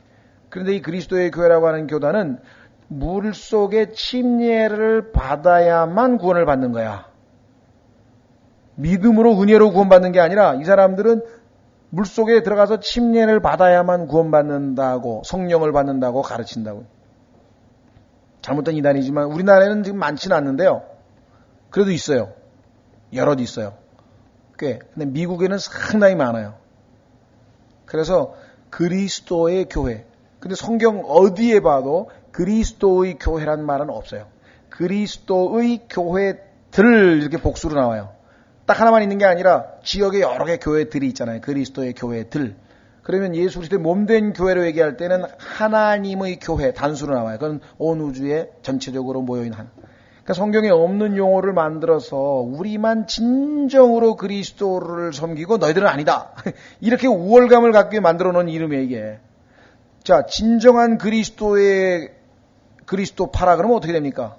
그런데 이 그리스도의 교회라고 하는 교단은 물 속에 침례를 받아야만 구원을 받는 거야. 믿음으로 은혜로 구원받는 게 아니라 이 사람들은 물 속에 들어가서 침례를 받아야만 구원받는다고, 성령을 받는다고 가르친다고. 잘못된 이단이지만 우리나라에는 지금 많지는 않는데요. 그래도 있어요. 여럿 있어요. 꽤. 근데 미국에는 상당히 많아요. 그래서 그리스도의 교회. 근데 성경 어디에 봐도 그리스도의 교회란 말은 없어요. 그리스도의 교회들 이렇게 복수로 나와요. 딱 하나만 있는 게 아니라 지역에 여러 개 교회들이 있잖아요. 그리스도의 교회들. 그러면 예수 그리스도의 몸된 교회로 얘기할 때는 하나님의 교회 단수로 나와요. 그건 온 우주에 전체적으로 모여있는 하나. 그러니까 성경에 없는 용어를 만들어서 우리만 진정으로 그리스도를 섬기고 너희들은 아니다. 이렇게 우월감을 갖게 만들어 놓은 이름이에요, 이게. 자, 진정한 그리스도파라 그러면 어떻게 됩니까?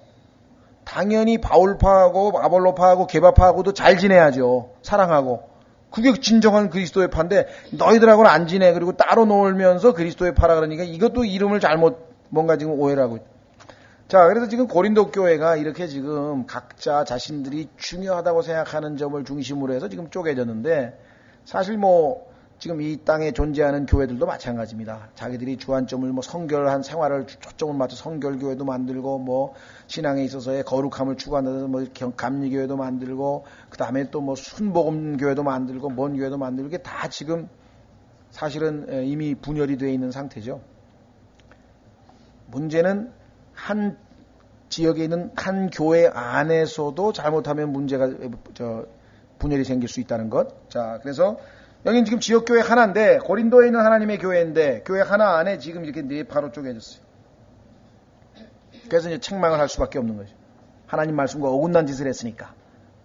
당연히 바울파하고 아볼로파하고 게바파하고도 잘 지내야죠. 사랑하고. 그게 진정한 그리스도의 파인데 너희들하고는 안 지내. 그리고 따로 놀면서 그리스도의 파라 그러니까 이것도 이름을 잘못 뭔가 지금 오해를 하고 있다. 자, 그래서 지금 고린도 교회가 이렇게 지금 각자 자신들이 중요하다고 생각하는 점을 중심으로 해서 지금 쪼개졌는데 사실 뭐 지금 이 땅에 존재하는 교회들도 마찬가지입니다. 자기들이 주안점을 뭐 성결한 생활을 초점을 맞춰 성결교회도 만들고 뭐 신앙에 있어서의 거룩함을 추구한다는 뭐 감리교회도 만들고 그 다음에 또 뭐 순복음교회도 만들고 뭔 교회도 만들고 이게 다 지금 사실은 이미 분열이 되어 있는 상태죠. 문제는 한 지역에 있는 한 교회 안에서도 잘못하면 문제가 분열이 생길 수 있다는 것. 자, 그래서 여긴 지금 지역교회 하나인데 고린도에 있는 하나님의 교회인데 교회 하나 안에 지금 이렇게 네 파로 쪼개졌어요. 그래서 이제 책망을 할 수밖에 없는 거죠. 하나님 말씀과 어긋난 짓을 했으니까.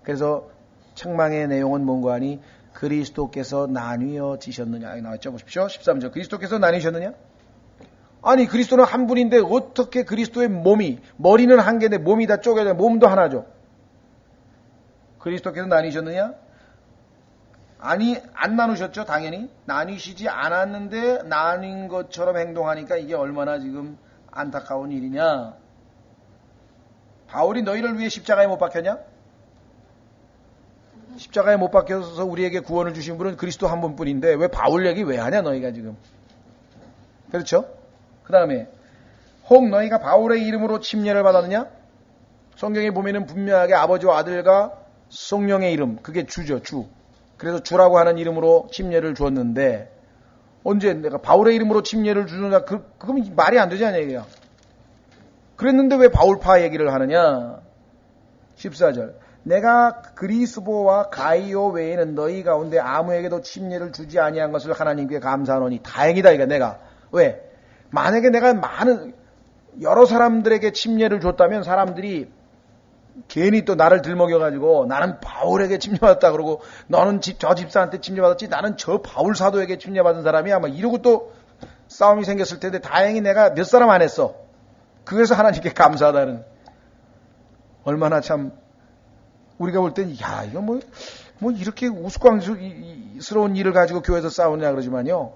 그래서 책망의 내용은 뭔가 하니 그리스도께서 나뉘어지셨느냐. 여기 나왔죠. 보십시오. 13절. 그리스도께서 나뉘셨느냐? 아니 그리스도는 한 분인데 어떻게 그리스도의 몸이 머리는 한 개인데 몸이 다 쪼개져 몸도 하나죠. 그리스도께서 나뉘셨느냐? 아니 안 나누셨죠. 당연히 나뉘시지 않았는데 나뉜 것처럼 행동하니까 이게 얼마나 지금 안타까운 일이냐. 바울이 너희를 위해 십자가에 못 박혔냐? 십자가에 못 박혀서 우리에게 구원을 주신 분은 그리스도 한 분뿐인데 왜 바울 얘기 왜 하냐 너희가 지금. 그렇죠? 그 다음에 혹 너희가 바울의 이름으로 침례를 받았느냐? 성경에 보면은 분명하게 아버지와 아들과 성령의 이름 그게 주죠. 주. 그래서 주라고 하는 이름으로 침례를 주었는데 언제 내가 바울의 이름으로 침례를 주느냐 그건 말이 안 되지 않냐 이게요. 그랬는데 왜 바울파 얘기를 하느냐. 14절 내가 그리스보와 가이오 외에는 너희 가운데 아무에게도 침례를 주지 아니한 것을 하나님께 감사하노니 다행이다 이거 내가. 왜? 만약에 내가 많은 여러 사람들에게 침례를 줬다면 사람들이 괜히 또 나를 들먹여가지고 나는 바울에게 침례받았다 그러고 너는 저 집사한테 침례받았지 나는 저 바울 사도에게 침례받은 사람이야 막 이러고 또 싸움이 생겼을 텐데 다행히 내가 몇 사람 안 했어. 그래서 하나님께 감사하다는. 얼마나 참 우리가 볼 땐 야 이거 뭐 이렇게 우스꽝스러운 일을 가지고 교회에서 싸우냐 그러지만요.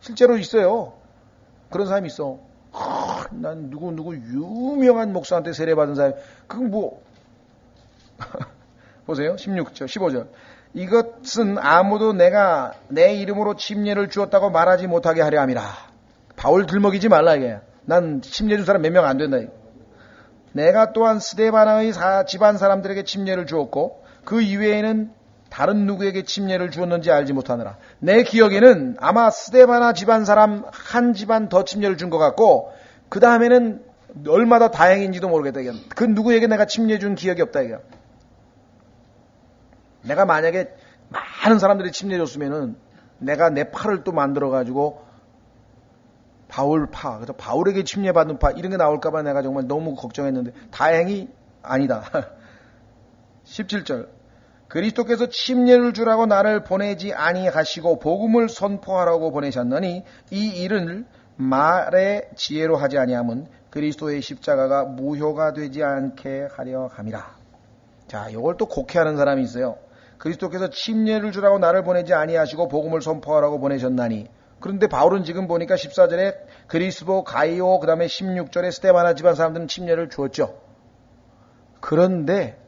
실제로 있어요. 그런 사람이 있어. 난 누구 유명한 목사한테 세례받은 사람. 그건 뭐 보세요. 16절 15절 이것은 아무도 내가 내 이름으로 침례를 주었다고 말하지 못하게 하려 함이라. 바울 들먹이지 말라 이게. 난 침례 준 사람 몇 명 안 된다. 내가 또한 스데바나의 집안 사람들에게 침례를 주었고 그 이외에는 다른 누구에게 침례를 주었는지 알지 못하느라. 내 기억에는 아마 스데바나 집안 사람 한 집안 더 침례를 준 것 같고 그 다음에는 얼마나 다행인지도 모르겠다. 이게. 그 누구에게 내가 침례 준 기억이 없다. 이게. 내가 만약에 많은 사람들이 침례 줬으면은 내가 내 파를 또 만들어가지고 바울파, 그래서 바울에게 침례받는 파 이런 게 나올까봐 내가 정말 너무 걱정했는데 다행히 아니다. 17절 그리스도께서 침례를 주라고 나를 보내지 아니하시고 복음을 선포하라고 보내셨느니 이 일을 말의 지혜로 하지 아니함은 그리스도의 십자가가 무효가 되지 않게 하려 함이라. 자, 이걸 또 곡해하는 사람이 있어요. 그리스도께서 침례를 주라고 나를 보내지 아니하시고 복음을 선포하라고 보내셨나니. 그런데 바울은 지금 보니까 14절에 그리스보, 가이오, 그 다음에 16절에 스데바나 집안 사람들은 침례를 주었죠. 그런데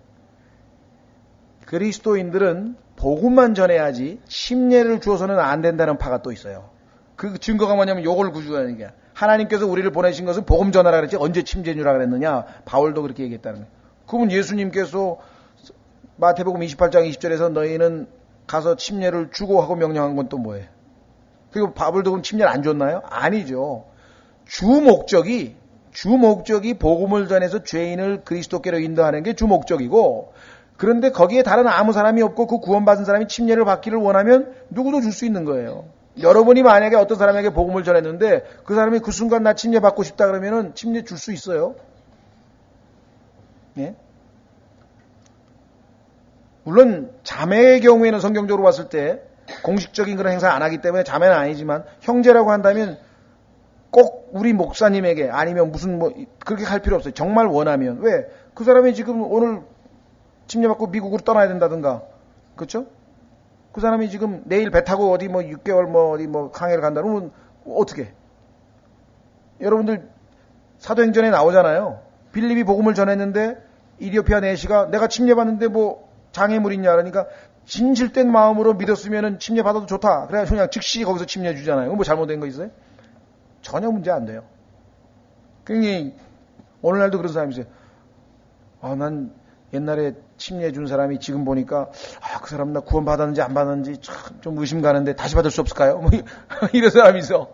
그리스도인들은 복음만 전해야지 침례를 주어서는 안 된다는 파가 또 있어요. 그 증거가 뭐냐면 요걸 구주하는 게 하나님께서 우리를 보내신 것은 복음 전하라 그랬지 언제 침례 주라 그랬느냐. 바울도 그렇게 얘기했다는 거예요. 그러면 예수님께서 마태복음 28장 20절에서 너희는 가서 침례를 주고 하고 명령한 건 또 뭐예요? 그리고 바울도 그럼 침례를 안 줬나요? 아니죠. 주 목적이 복음을 전해서 죄인을 그리스도께로 인도하는 게 주 목적이고, 그런데 거기에 다른 아무 사람이 없고 그 구원받은 사람이 침례를 받기를 원하면 누구도 줄 수 있는 거예요. 여러분이 만약에 어떤 사람에게 복음을 전했는데 그 사람이 그 순간 나 침례 받고 싶다 그러면은 침례 줄 수 있어요. 예? 물론 자매의 경우에는 성경적으로 봤을 때 공식적인 그런 행사 안 하기 때문에 자매는 아니지만 형제라고 한다면 꼭 우리 목사님에게 아니면 무슨 뭐 그렇게 할 필요 없어요. 정말 원하면. 왜? 그 사람이 지금 오늘 침례받고 미국으로 떠나야 된다든가. 그렇죠? 그 사람이 지금 내일 배 타고 어디 뭐 6개월 뭐 어디 뭐 강해를 간다 그러면 어떻게? 여러분들 사도행전에 나오잖아요. 빌립이 복음을 전했는데 이디오피아 내시가 내가 침례받는데 뭐 장애물이냐 그러니까 진실된 마음으로 믿었으면은 침례 받아도 좋다. 그래서 그냥 즉시 거기서 침례 주잖아요. 뭐 잘못된 거 있어요? 전혀 문제 안 돼요. 그러니 오늘날도 그런 사람이 있어요. 난 옛날에 침례 준 사람이 지금 보니까 그 사람 나 구원 받았는지 안 받았는지 좀 의심 가는데 다시 받을 수 없을까요? 뭐 이런 사람이 있어.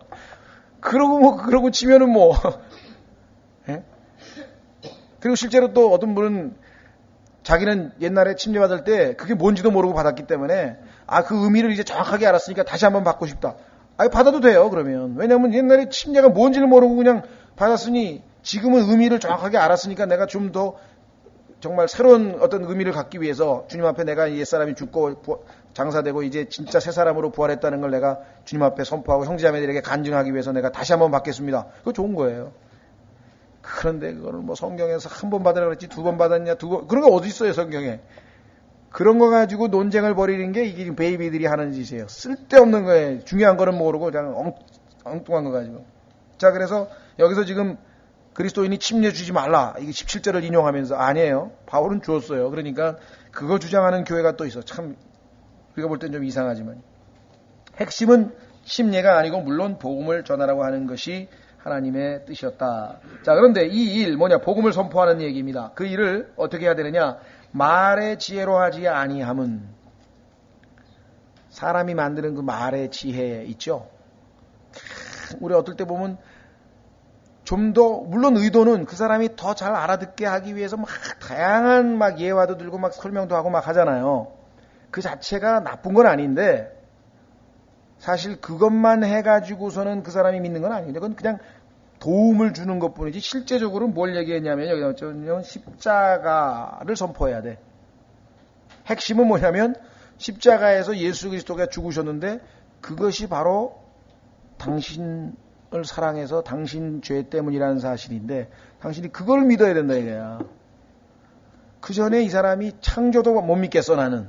그러고 치면은 뭐. 예? 그리고 실제로 또 어떤 분은 자기는 옛날에 침례 받을 때 그게 뭔지도 모르고 받았기 때문에 그 의미를 이제 정확하게 알았으니까 다시 한번 받고 싶다. 받아도 돼요, 그러면. 왜냐면 옛날에 침례가 뭔지를 모르고 그냥 받았으니 지금은 의미를 정확하게 알았으니까 내가 좀 더 정말 새로운 어떤 의미를 갖기 위해서 주님 앞에 내가 옛사람이 죽고 장사되고 이제 진짜 새 사람으로 부활했다는 걸 내가 주님 앞에 선포하고 형제자매들에게 간증하기 위해서 내가 다시 한번 받겠습니다. 그거 좋은 거예요. 그런데 그거를 뭐 성경에서 한 번 받으라 그랬지 두 번 받았냐 그런 거 어디 있어요 성경에. 그런 거 가지고 논쟁을 벌이는 게 이게 베이비들이 하는 짓이에요. 쓸데없는 거예요. 중요한 거는 모르고 그냥 엉뚱한 거 가지고. 자, 그래서 여기서 지금 그리스도인이 침례 주지 말라. 이게 17절을 인용하면서 아니에요. 바울은 주었어요. 그러니까 그거 주장하는 교회가 또 있어. 참 우리가 볼 땐 좀 이상하지만. 핵심은 침례가 아니고 물론 복음을 전하라고 하는 것이 하나님의 뜻이었다. 자, 그런데 이 일 뭐냐? 복음을 선포하는 얘기입니다. 그 일을 어떻게 해야 되느냐? 말의 지혜로 하지 아니함은 사람이 만드는 그 말의 지혜 있죠. 우리 어떨 때 보면 좀 더 물론 의도는 그 사람이 더 잘 알아듣게 하기 위해서 막 다양한 막 예화도 들고 막 설명도 하고 막 하잖아요. 그 자체가 나쁜 건 아닌데 사실 그것만 해가지고서는 그 사람이 믿는 건 아닌데 그건 그냥 도움을 주는 것뿐이지 실제적으로 뭘 얘기했냐면 여기 어쩌면 십자가를 선포해야 돼. 핵심은 뭐냐면 십자가에서 예수 그리스도가 죽으셨는데 그것이 바로 당신을 사랑해서 당신 죄 때문이라는 사실인데 당신이 그걸 믿어야 된다 이거야. 그 전에 이 사람이 창조도 못 믿겠어 나는.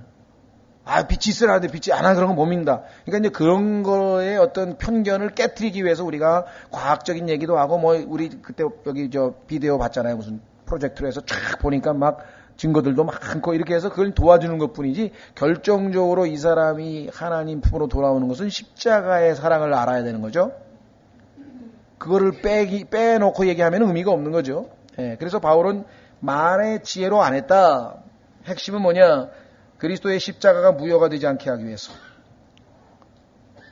빛이 있으라는데 빛이 안 하는 그런 건 못 믿는다. 그러니까 이제 그런 거에 어떤 편견을 깨트리기 위해서 우리가 과학적인 얘기도 하고 뭐 우리 그때 여기 비디오 봤잖아요. 무슨 프로젝트로 해서 쫙 보니까 막 증거들도 많고 이렇게 해서 그걸 도와주는 것 뿐이지 결정적으로 이 사람이 하나님 품으로 돌아오는 것은 십자가의 사랑을 알아야 되는 거죠. 그거를 빼놓고 얘기하면 의미가 없는 거죠. 예, 그래서 바울은 말의 지혜로 안 했다. 핵심은 뭐냐? 그리스도의 십자가가 무효가 되지 않게 하기 위해서.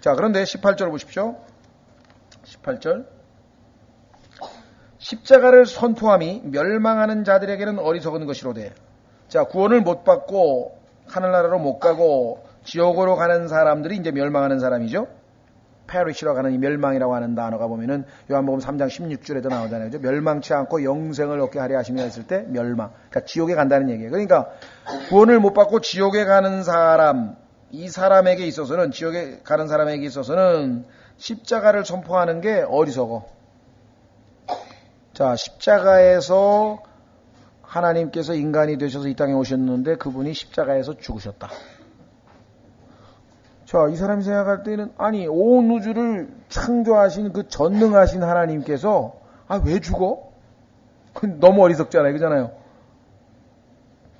자, 그런데 18절 보십시오. 십자가를 선포함이 멸망하는 자들에게는 어리석은 것이로되. 자, 구원을 못 받고 하늘나라로 못 가고 지옥으로 가는 사람들이 이제 멸망하는 사람이죠. 페리시라고 하는 이 멸망이라고 하는 단어가 보면은 요한복음 3장 16절에도 나오잖아요. 그죠? 멸망치 않고 영생을 얻게 하려 하시며 했을 때 멸망. 그러니까 지옥에 간다는 얘기예요. 그러니까 구원을 못 받고 지옥에 가는 사람, 이 사람에게 있어서는, 지옥에 가는 사람에게 있어서는 십자가를 선포하는 게 어리석어. 자, 십자가에서 하나님께서 인간이 되셔서 이 땅에 오셨는데 그분이 십자가에서 죽으셨다. 자, 이 사람이 생각할 때는, 아니, 온 우주를 창조하신 그 전능하신 하나님께서, 왜 죽어? 너무 어리석잖아요. 그잖아요.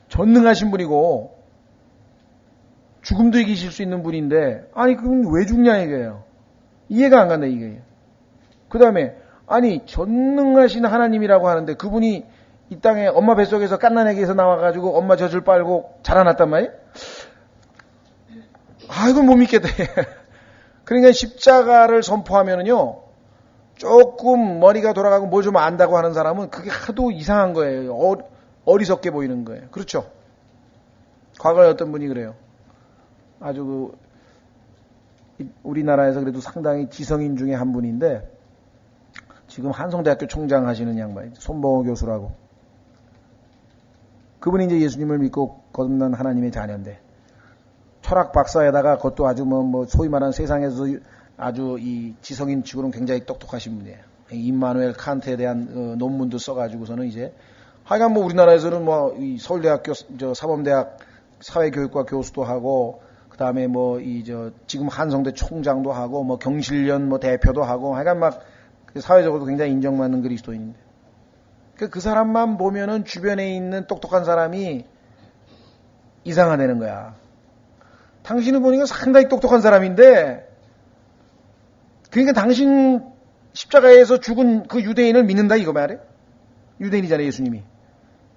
전능하신 분이고, 죽음도 이기실 수 있는 분인데, 아니, 그럼 왜 죽냐, 이거예요. 이해가 안 간다, 이게. 그 다음에, 아니, 전능하신 하나님이라고 하는데, 그분이 이 땅에 엄마 뱃속에서 갓난아기에서 나와가지고 엄마 젖을 빨고 자라났단 말이에요? 이건 못 믿겠다. 그러니까 십자가를 선포하면은요, 조금 머리가 돌아가고 뭘 좀 안다고 하는 사람은 그게 하도 이상한 거예요. 어리석게 보이는 거예요. 그렇죠? 과거에 어떤 분이 그래요. 아주 우리나라에서 그래도 상당히 지성인 중에 한 분인데, 지금 한성대학교 총장 하시는 양반이죠. 손봉호 교수라고. 그분이 이제 예수님을 믿고 거듭난 하나님의 자녀인데, 철학 박사에다가 그것도 아주 소위 말하는 세상에서 아주 이 지성인 치고는 굉장히 똑똑하신 분이에요. 임마누엘 칸트에 대한 논문도 써가지고서는 이제 하여간 우리나라에서는 이 서울대학교 사범대학 사회교육과 교수도 하고, 그 다음에 지금 한성대 총장도 하고, 경실련 대표도 하고, 하여간 사회적으로도 굉장히 인정받는 그리스도인인데, 그 사람만 보면은 주변에 있는 똑똑한 사람이 이상하다는 거야. 당신을 보니까 상당히 똑똑한 사람인데, 그러니까 당신 십자가에서 죽은 그 유대인을 믿는다 이거 말이에요. 유대인이잖아요, 예수님이.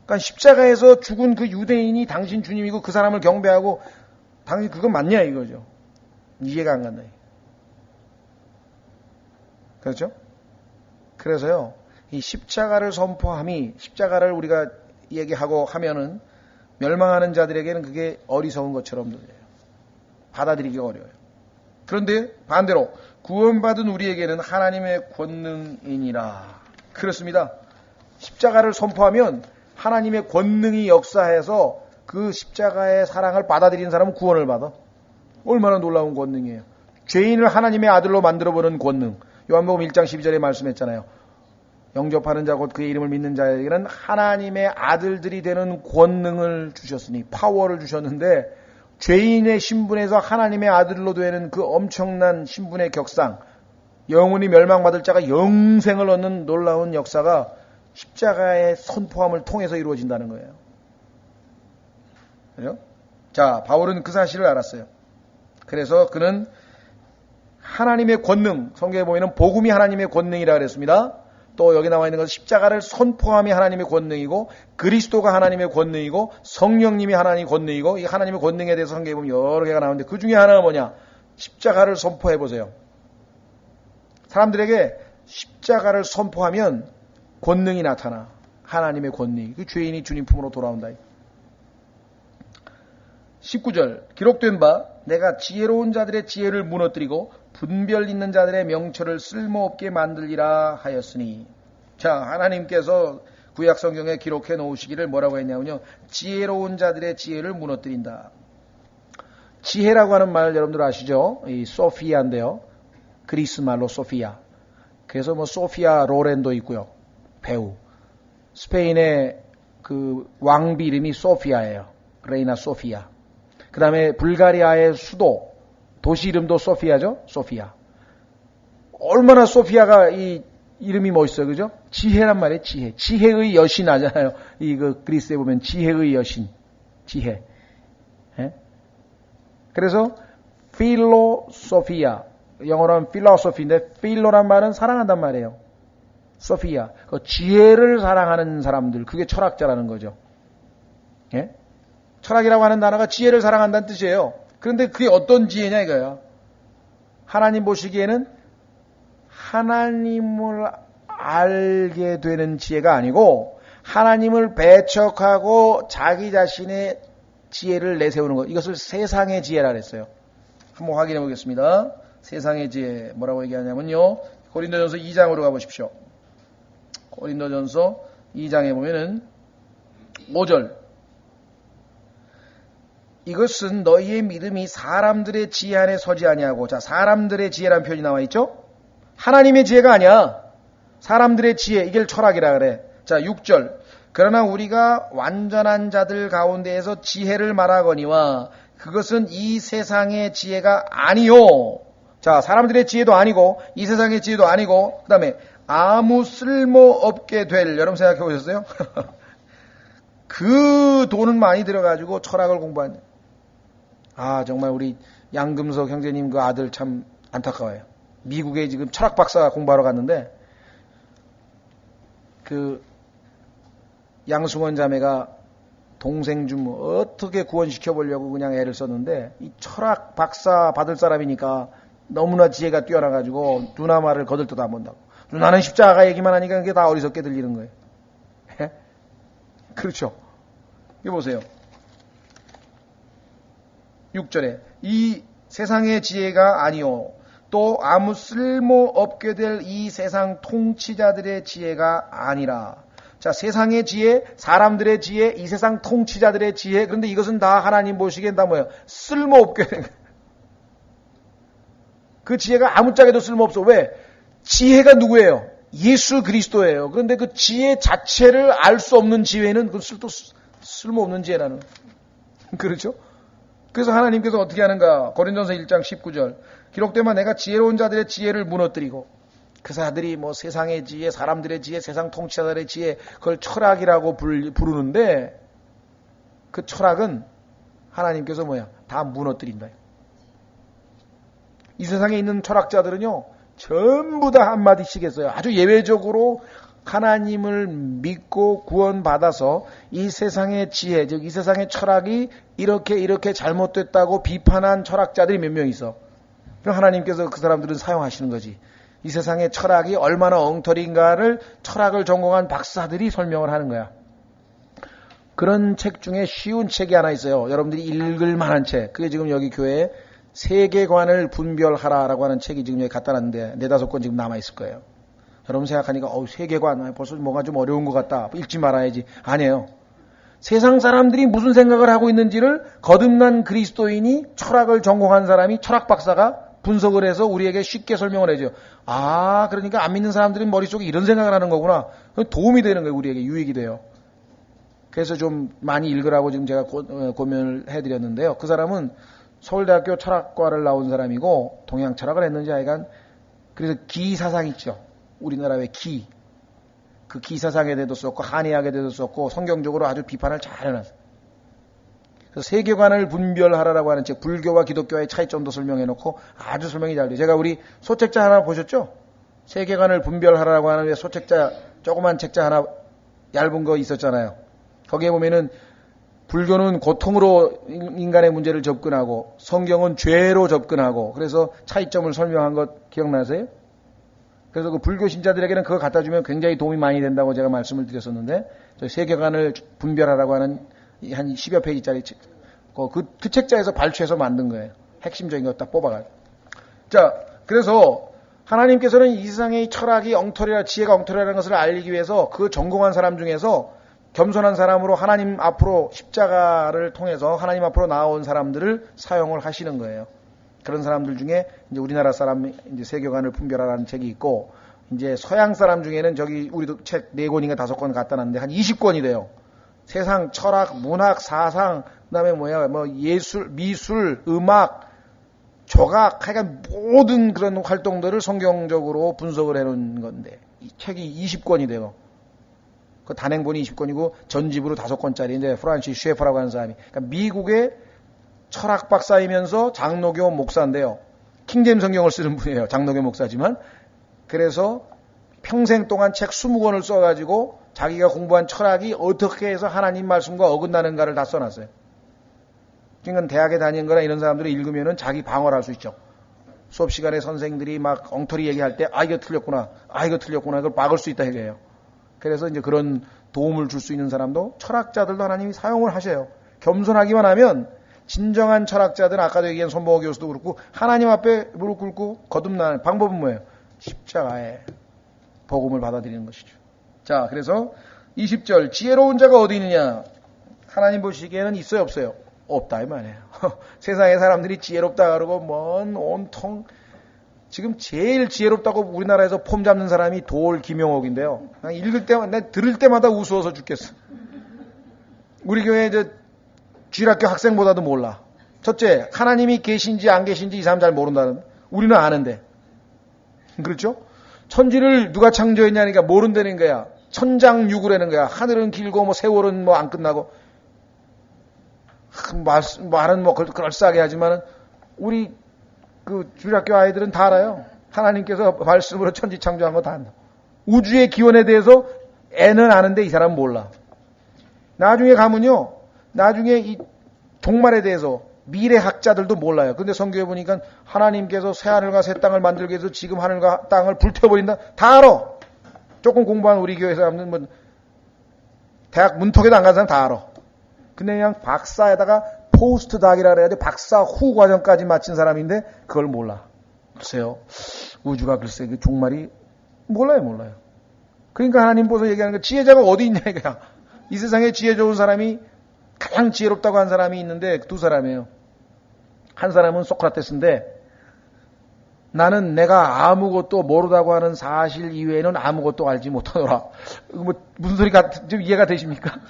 그러니까 십자가에서 죽은 그 유대인이 당신 주님이고 그 사람을 경배하고 당신 그건 맞냐 이거죠. 이해가 안 간다. 그렇죠? 그래서요, 이 십자가를 선포함이, 십자가를 우리가 얘기하고 하면은 멸망하는 자들에게는 그게 어리석은 것처럼 들려요. 받아들이기 어려워요. 그런데 반대로 구원받은 우리에게는 하나님의 권능이니라. 그렇습니다. 십자가를 선포하면 하나님의 권능이 역사해서 그 십자가의 사랑을 받아들이는 사람은 구원을 받아. 얼마나 놀라운 권능이에요. 죄인을 하나님의 아들로 만들어보는 권능. 요한복음 1장 12절에 말씀했잖아요. 영접하는 자 곧 그의 이름을 믿는 자에게는 하나님의 아들들이 되는 권능을 주셨으니, 파워를 주셨는데, 죄인의 신분에서 하나님의 아들로 되는 그 엄청난 신분의 격상, 영원히 멸망받을 자가 영생을 얻는 놀라운 역사가 십자가의 선포함을 통해서 이루어진다는 거예요. 그죠? 자, 바울은 그 사실을 알았어요. 그래서 그는 하나님의 권능, 성경에 보면 복음이 하나님의 권능이라 그랬습니다. 또 여기 나와 있는 것은 십자가를 선포함이 하나님의 권능이고, 그리스도가 하나님의 권능이고, 성령님이 하나님의 권능이고, 이 하나님의 권능에 대해서 성경에 보면 여러 개가 나오는데 그 중에 하나가 뭐냐? 십자가를 선포해 보세요. 사람들에게 십자가를 선포하면 권능이 나타나. 하나님의 권능. 그 죄인이 주님 품으로 돌아온다. 19절 기록된 바 내가 지혜로운 자들의 지혜를 무너뜨리고 분별 있는 자들의 명철을 쓸모없게 만들리라 하였으니. 자, 하나님께서 구약 성경에 기록해 놓으시기를 뭐라고 했냐면요, 지혜로운 자들의 지혜를 무너뜨린다. 지혜라고 하는 말 여러분들 아시죠? 이 소피아인데요, 그리스 말로 소피아. 그래서 소피아 로렌도 있고요, 배우. 스페인의 그 왕비 이름이 소피아예요. 레이나 소피아. 그 다음에 불가리아의 수도, 도시 이름도 소피아죠? 소피아. 얼마나 소피아가 이 이름이 멋있어요. 그죠? 지혜란 말이에요, 지혜. 지혜의 여신 하잖아요. 그리스에 보면 지혜의 여신. 지혜. 예? 그래서, 필로소피아. 영어로 하면 필로소피인데, 필로란 말은 사랑한단 말이에요. 소피아. 그 지혜를 사랑하는 사람들. 그게 철학자라는 거죠. 예? 철학이라고 하는 단어가 지혜를 사랑한다는 뜻이에요. 그런데 그게 어떤 지혜냐 이거야. 하나님 보시기에는 하나님을 알게 되는 지혜가 아니고 하나님을 배척하고 자기 자신의 지혜를 내세우는 것. 이것을 세상의 지혜라 그랬어요. 한번 확인해 보겠습니다. 세상의 지혜 뭐라고 얘기하냐면요. 고린도전서 2장으로 가보십시오. 고린도전서 2장에 보면은 5절. 이것은 너희의 믿음이 사람들의 지혜 안에 서지 아니하고, 자, 사람들의 지혜라는 표현이 나와 있죠? 하나님의 지혜가 아니야. 사람들의 지혜, 이게 철학이라 그래. 자, 6절. 그러나 우리가 완전한 자들 가운데에서 지혜를 말하거니와 그것은 이 세상의 지혜가 아니요. 자, 사람들의 지혜도 아니고 이 세상의 지혜도 아니고, 그 다음에 아무 쓸모없게 될, 여러분 생각해 보셨어요? 그 돈은 많이 들어가지고 철학을 공부하는. 아, 정말 우리 양금석 형제님 그 아들 참 안타까워요. 미국에 지금 철학 박사 공부하러 갔는데 그 양승원 자매가 동생 좀 어떻게 구원시켜 보려고 그냥 애를 썼는데, 이 철학 박사 받을 사람이니까 너무나 지혜가 뛰어나가지고 누나 말을 거들떠도 안 본다고. 누나는 십자가 얘기만 하니까 그게 다 어리석게 들리는 거예요. 그렇죠. 이거 보세요. 6절에 이 세상의 지혜가 아니요 또 아무 쓸모없게 될 이 세상 통치자들의 지혜가 아니라. 자, 세상의 지혜, 사람들의 지혜, 이 세상 통치자들의 지혜. 그런데 이것은 다 하나님 보시기엔 다 뭐예요? 쓸모없게 된 거예요. 그 지혜가 아무짝에도 쓸모없어. 왜? 지혜가 누구예요? 예수 그리스도예요. 그런데 그 지혜 자체를 알 수 없는 지혜는 그 쓸모없는 지혜라는. 그렇죠? 그래서 하나님께서 어떻게 하는가? 고린도전서 1장 19절. 기록되면 내가 지혜로운 자들의 지혜를 무너뜨리고, 그 사람들이 뭐 세상의 지혜, 사람들의 지혜, 세상 통치자들의 지혜, 그걸 철학이라고 부르는데 그 철학은 하나님께서 뭐야? 다 무너뜨린다. 이 세상에 있는 철학자들은요, 전부 다 한마디씩 했어요. 아주 예외적으로 하나님을 믿고 구원받아서 이 세상의 지혜, 즉 이 세상의 철학이 이렇게 잘못됐다고 비판한 철학자들이 몇 명 있어. 그럼 하나님께서 그 사람들은 사용하시는 거지. 이 세상의 철학이 얼마나 엉터리인가를 철학을 전공한 박사들이 설명을 하는 거야. 그런 책 중에 쉬운 책이 하나 있어요. 여러분들이 읽을 만한 책. 그게 지금 여기 교회에 세계관을 분별하라라고 하는 책이 지금 여기 갖다 놨는데 4-5권 지금 남아있을 거예요. 여러분 생각하니까 세계관 벌써 뭔가 좀 어려운 것 같다. 읽지 말아야지. 아니에요. 세상 사람들이 무슨 생각을 하고 있는지를 거듭난 그리스도인이 철학을 전공한 사람이, 철학 박사가 분석을 해서 우리에게 쉽게 설명을 해줘요. 아, 그러니까 안 믿는 사람들은 머릿속에 이런 생각을 하는 거구나. 도움이 되는 거예요. 우리에게 유익이 돼요. 그래서 좀 많이 읽으라고 지금 제가 고면을 해드렸는데요. 그 사람은 서울대학교 철학과를 나온 사람이고 동양 철학을 했는지 하여간, 그래서 기사상 있죠. 우리나라의 기. 그 기사상에 대해서 썼고 한의학에 대해서 썼고 성경적으로 아주 비판을 잘 해놨어요. 그래서 세계관을 분별하라라고 하는 책, 불교와 기독교의 차이점도 설명해놓고 아주 설명이 잘 돼요. 제가 우리 소책자 하나 보셨죠? 세계관을 분별하라고 하는 소책자, 조그만 책자 하나 얇은 거 있었잖아요. 거기에 보면은 불교는 고통으로 인간의 문제를 접근하고 성경은 죄로 접근하고, 그래서 차이점을 설명한 것 기억나세요? 그래서 그 불교 신자들에게는 그거 갖다 주면 굉장히 도움이 많이 된다고 제가 말씀을 드렸었는데, 저 세계관을 분별하라고 하는 한 10여 페이지짜리 책, 그 책자에서 발췌해서 만든 거예요. 핵심적인 거 딱 뽑아가지고. 자, 그래서 하나님께서는 이 세상의 철학이 엉터리라, 지혜가 엉터리라는 것을 알리기 위해서 그 전공한 사람 중에서 겸손한 사람으로 하나님 앞으로 십자가를 통해서 하나님 앞으로 나온 사람들을 사용을 하시는 거예요. 그런 사람들 중에 이제 우리나라 사람 이제 세계관을 분별하라는 책이 있고, 이제 서양 사람 중에는 저기 우리도 책 4권인가 5권 갖다 놨는데 한 20권이 돼요. 세상 철학, 문학, 사상, 그다음에 예술, 미술, 음악, 조각, 하여간 모든 그런 활동들을 성경적으로 분석을 해놓은 건데 이 책이 20권이 돼요. 그 단행본이 20권이고 전집으로 5권짜리인데 프란시스 셰퍼라고 하는 사람이, 그러니까 미국의 철학 박사이면서 장로교 목사인데요. 킹제임 성경을 쓰는 분이에요. 장로교 목사지만. 그래서 평생 동안 책 20권을 써가지고 자기가 공부한 철학이 어떻게 해서 하나님 말씀과 어긋나는가를 다 써놨어요. 그러니까 대학에 다니는 거나 이런 사람들이 읽으면은 자기 방어를 할 수 있죠. 수업 시간에 선생들이 막 엉터리 얘기할 때, 이거 틀렸구나, 이거 틀렸구나, 그걸 막을 수 있다 이거예요. 그래서 이제 그런 도움을 줄 수 있는 사람도 철학자들도 하나님이 사용을 하셔요. 겸손하기만 하면 진정한 철학자들은 아까도 얘기한 손보호 교수도 그렇고 하나님 앞에 무릎 꿇고 거듭나는 방법은 뭐예요? 십자가에 복음을 받아들이는 것이죠. 자, 그래서 20절 지혜로운 자가 어디 있느냐? 하나님 보시기에는 있어요, 없어요? 없다 이 말이에요. 세상의 사람들이 지혜롭다 그러고 뭔 온통 지금 제일 지혜롭다고 우리나라에서 폼 잡는 사람이 도올 김용옥인데요. 그냥 읽을 때마다 들을 때마다 우스워서 죽겠어. 우리 교회 이제 주일학교 학생보다도 몰라. 첫째, 하나님이 계신지 안 계신지 이 사람 잘 모른다는. 우리는 아는데. 그렇죠? 천지를 누가 창조했냐니까 모른다는 거야. 천장육으라는 거야. 하늘은 길고 뭐 세월은 뭐 안 끝나고. 말은 뭐 그럴싸하게 하지만은 우리 그 주일학교 아이들은 다 알아요. 하나님께서 말씀으로 천지 창조한 거 다 안다. 우주의 기원에 대해서 애는 아는데 이 사람은 몰라. 나중에 가면요. 나중에 이 종말에 대해서 미래학자들도 몰라요. 근데 성경에 보니까 하나님께서 새 하늘과 새 땅을 만들기 위해서 지금 하늘과 땅을 불태워버린다. 다 알아. 조금 공부한 우리 교회 사람들은 뭐 대학 문턱에도 안 간 사람 다 알아. 근데 그냥 박사에다가 포스트 닥이라 그래야 돼. 박사 후 과정까지 마친 사람인데 그걸 몰라. 글쎄요. 우주가 글쎄 그 종말이 몰라요. 그러니까 하나님 보서 얘기하는 거 지혜자가 어디 있냐 이거야. 이 세상에 지혜 좋은 사람이 가장 지혜롭다고 한 사람이 있는데 두 사람이에요. 한 사람은 소크라테스인데 나는 내가 아무것도 모르다고 하는 사실 이외에는 아무것도 알지 못하노라. 뭐 무슨 소리가 좀 이해가 되십니까?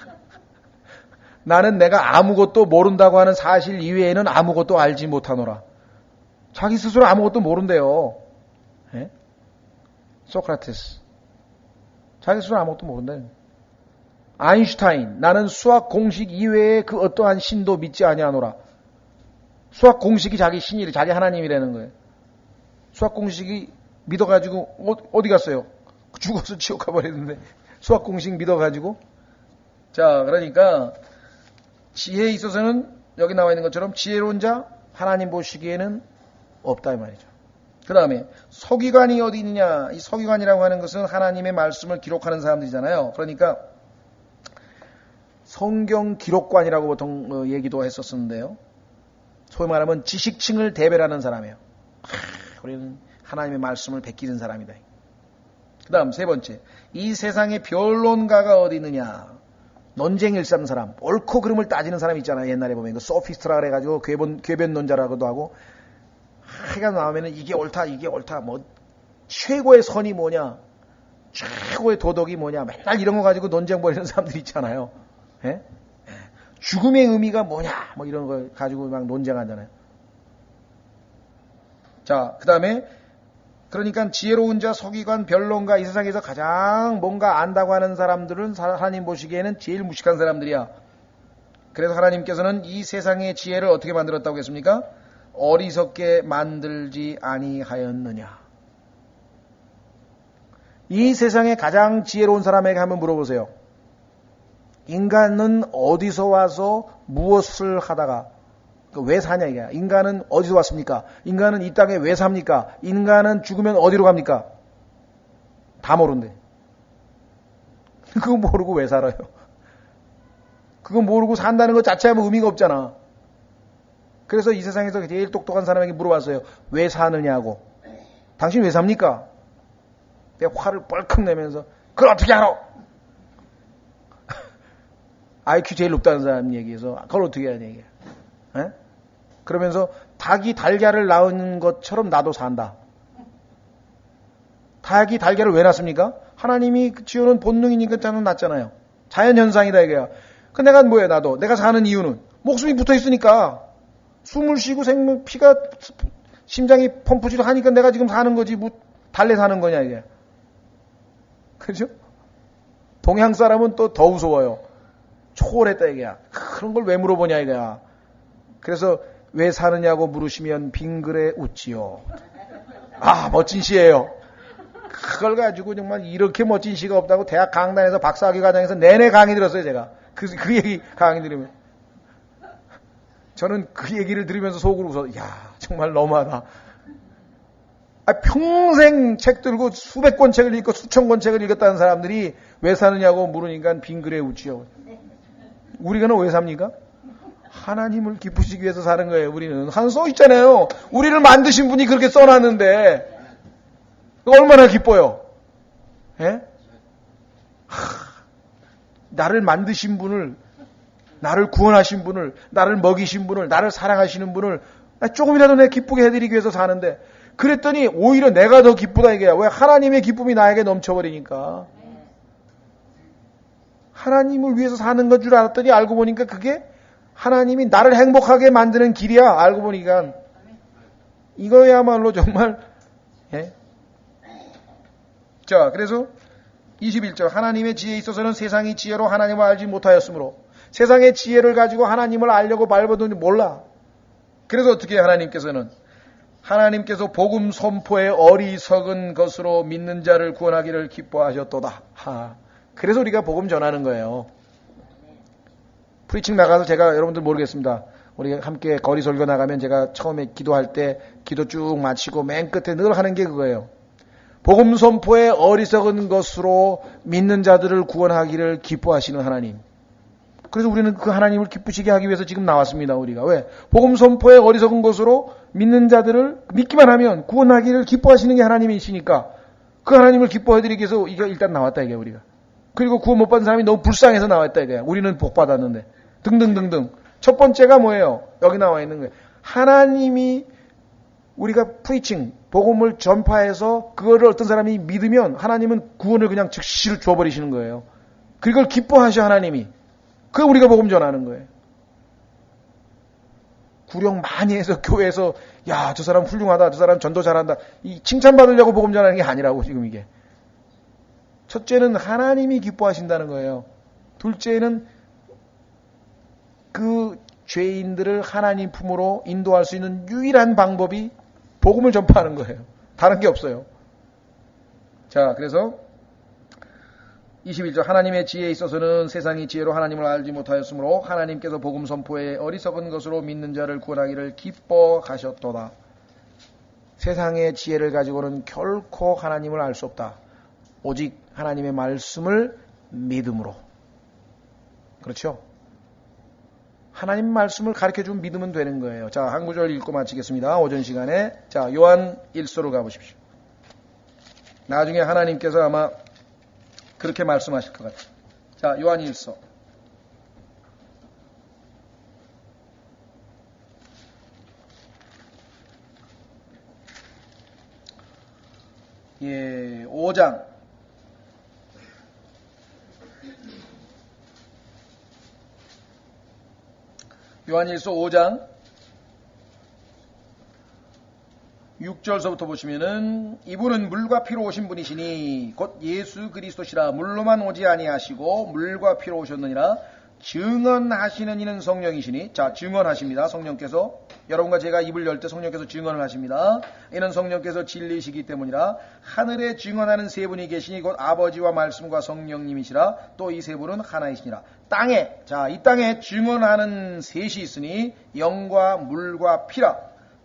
나는 내가 아무것도 모른다고 하는 사실 이외에는 아무것도 알지 못하노라. 자기 스스로 아무것도 모른대요. 예? 소크라테스. 자기 스스로 아무것도 모른대. 아인슈타인. 나는 수학 공식 이외에 그 어떠한 신도 믿지 아니하노라. 수학 공식이 자기 신이래. 자기 하나님이라는 거예요. 수학 공식이 믿어가지고 어디 갔어요? 죽어서 지옥 가버렸는데 수학 공식 믿어가지고. 자, 그러니까 지혜에 있어서는 여기 나와 있는 것처럼 지혜로운 자 하나님 보시기에는 없다 이 말이죠. 그 다음에 서기관이 어디 있느냐. 이 서기관이라고 하는 것은 하나님의 말씀을 기록하는 사람들이잖아요. 그러니까 성경 기록관이라고 보통 얘기도 했었는데요. 소위 말하면 지식층을 대변하는 사람이에요. 우리는 하나님의 말씀을 베끼는 사람이다. 그 다음 세 번째, 이 세상의 변론가가 어디 있느냐. 논쟁 일삼는 사람, 옳고 그름을 따지는 사람 있잖아요. 옛날에 보면 그 소피스트라 그래가지고 궤변론자라고도 하고 해가 나오면은 이게 옳다 뭐 최고의 선이 뭐냐, 최고의 도덕이 뭐냐, 맨날 이런 거 가지고 논쟁 벌이는 사람들 있잖아요. 예? 죽음의 의미가 뭐냐, 뭐 이런 거 가지고 막 논쟁하잖아요. 자, 그 다음에 그러니까 지혜로운 자, 서기관, 변론가, 이 세상에서 가장 뭔가 안다고 하는 사람들은 하나님 보시기에는 제일 무식한 사람들이야. 그래서 하나님께서는 이 세상의 지혜를 어떻게 만들었다고 했습니까? 어리석게 만들지 아니하였느냐. 이 세상에 가장 지혜로운 사람에게 한번 물어보세요. 인간은 어디서 와서 무엇을 하다가 왜 사냐 이게. 인간은 어디서 왔습니까? 인간은 이 땅에 왜 삽니까? 인간은 죽으면 어디로 갑니까? 다 모른대. 그거 모르고 왜 살아요? 그거 모르고 산다는 것 자체가 뭐 의미가 없잖아. 그래서 이 세상에서 제일 똑똑한 사람에게 물어봤어요. 왜 사느냐고. 당신 왜 삽니까? 내가 화를 뻘컥 내면서 그걸 어떻게 알아? IQ 제일 높다는 사람 얘기해서 그걸 어떻게 하냐 이게. 에? 그러면서 닭이 달걀을 낳은 것처럼 나도 산다. 닭이 달걀을 왜 낳습니까? 하나님이 지어놓은 본능이니까 저는 낳잖아요. 자연현상이다 이거야. 그 내가 뭐예요 나도. 내가 사는 이유는 목숨이 붙어있으니까. 숨을 쉬고 생명, 피가, 심장이 펌프질을 하니까 내가 지금 사는 거지. 뭐 달래 사는 거냐 이게. 그렇죠? 동양 사람은 또 더 무서워요. 초월했다 이거야. 그런 걸 왜 물어보냐 이거야. 그래서 왜 사느냐고 물으시면 빙그레 웃지요. 아, 멋진 시예요. 그걸 가지고 정말 이렇게 멋진 시가 없다고 대학 강단에서 박사학위 과정에서 내내 강의 들었어요 제가. 그 얘기 강의 들으면 저는 그 얘기를 들으면서 속으로 웃어. 야, 정말 너무하다. 평생 책 들고 수백 권 책을 읽고 수천 권 책을 읽었다는 사람들이 왜 사느냐고 물으니까 빙그레 웃지요. 우리가는 왜 삽니까? 하나님을 기쁘시기 위해서 사는 거예요. 우리는 한 써 있잖아요. 우리를 만드신 분이 그렇게 써놨는데 얼마나 기뻐요. 예? 나를 만드신 분을, 나를 구원하신 분을, 나를 먹이신 분을, 나를 사랑하시는 분을 조금이라도 내가 기쁘게 해드리기 위해서 사는데, 그랬더니 오히려 내가 더 기쁘다 이게야. 왜? 하나님의 기쁨이 나에게 넘쳐버리니까. 하나님을 위해서 사는 건 줄 알았더니 알고 보니까 그게 하나님이 나를 행복하게 만드는 길이야. 알고 보니까 이거야말로 정말. 예? 자, 그래서 21절 하나님의 지혜에 있어서는 세상이 지혜로 하나님을 알지 못하였으므로, 세상의 지혜를 가지고 하나님을 알려고 발버둥이 몰라. 그래서 어떻게 하나님께서 복음 선포의 어리석은 것으로 믿는 자를 구원하기를 기뻐하셨도다. 그래서 우리가 복음 전하는 거예요. 프리칭 나가서 제가 여러분들 모르겠습니다. 우리 함께 거리 설교 나가면 제가 처음에 기도할 때 기도 쭉 마치고 맨 끝에 늘 하는 게 그거예요. 복음 선포의 어리석은 것으로 믿는 자들을 구원하기를 기뻐하시는 하나님. 그래서 우리는 그 하나님을 기쁘시게 하기 위해서 지금 나왔습니다. 우리가 왜? 복음 선포의 어리석은 것으로 믿는 자들을 믿기만 하면 구원하기를 기뻐하시는 게 하나님이시니까 그 하나님을 기뻐해드리기 위해서 이게 일단 나왔다 이게 우리가. 그리고 구원 못 받은 사람이 너무 불쌍해서 나왔다 이거야. 우리는 복 받았는데 등등등등. 첫 번째가 뭐예요? 여기 나와 있는 거예요. 하나님이 우리가 프리칭 복음을 전파해서 그거를 어떤 사람이 믿으면 하나님은 구원을 그냥 즉시로 줘버리시는 거예요. 그걸 기뻐하셔 하나님이. 그게 우리가 복음 전하는 거예요. 구령 많이 해서 교회에서 야, 저 사람 훌륭하다, 저 사람 전도 잘한다, 이 칭찬받으려고 복음 전하는 게 아니라고 지금 이게. 첫째는 하나님이 기뻐하신다는 거예요. 둘째는 그 죄인들을 하나님 품으로 인도할 수 있는 유일한 방법이 복음을 전파하는 거예요. 다른 게 없어요. 자, 그래서 21절 하나님의 지혜에 있어서는 세상이 지혜로 하나님을 알지 못하였으므로 하나님께서 복음 선포에 어리석은 것으로 믿는 자를 구원하기를 기뻐하셨도다. 세상의 지혜를 가지고는 결코 하나님을 알 수 없다. 오직 하나님의 말씀을 믿음으로. 그렇죠? 하나님 말씀을 가르쳐주면 믿으면 되는 거예요. 자, 한 구절 읽고 마치겠습니다. 오전 시간에. 자, 요한 1서로 가보십시오. 나중에 하나님께서 아마 그렇게 말씀하실 것 같아요. 자, 요한 1서. 예, 5장. 요한일서 5장 6절서부터 보시면은 이분은 물과 피로 오신 분이시니 곧 예수 그리스도시라. 물로만 오지 아니하시고 물과 피로 오셨느니라. 증언하시는 이는 성령이시니. 자, 증언하십니다. 성령께서. 여러분과 제가 입을 열 때 성령께서 증언을 하십니다. 이는 성령께서 진리시기 때문이라. 하늘에 증언하는 세 분이 계시니 곧 아버지와 말씀과 성령님이시라. 또 이 세 분은 하나이시니라. 땅에, 자, 이 땅에 증언하는 셋이 있으니 영과 물과 피라.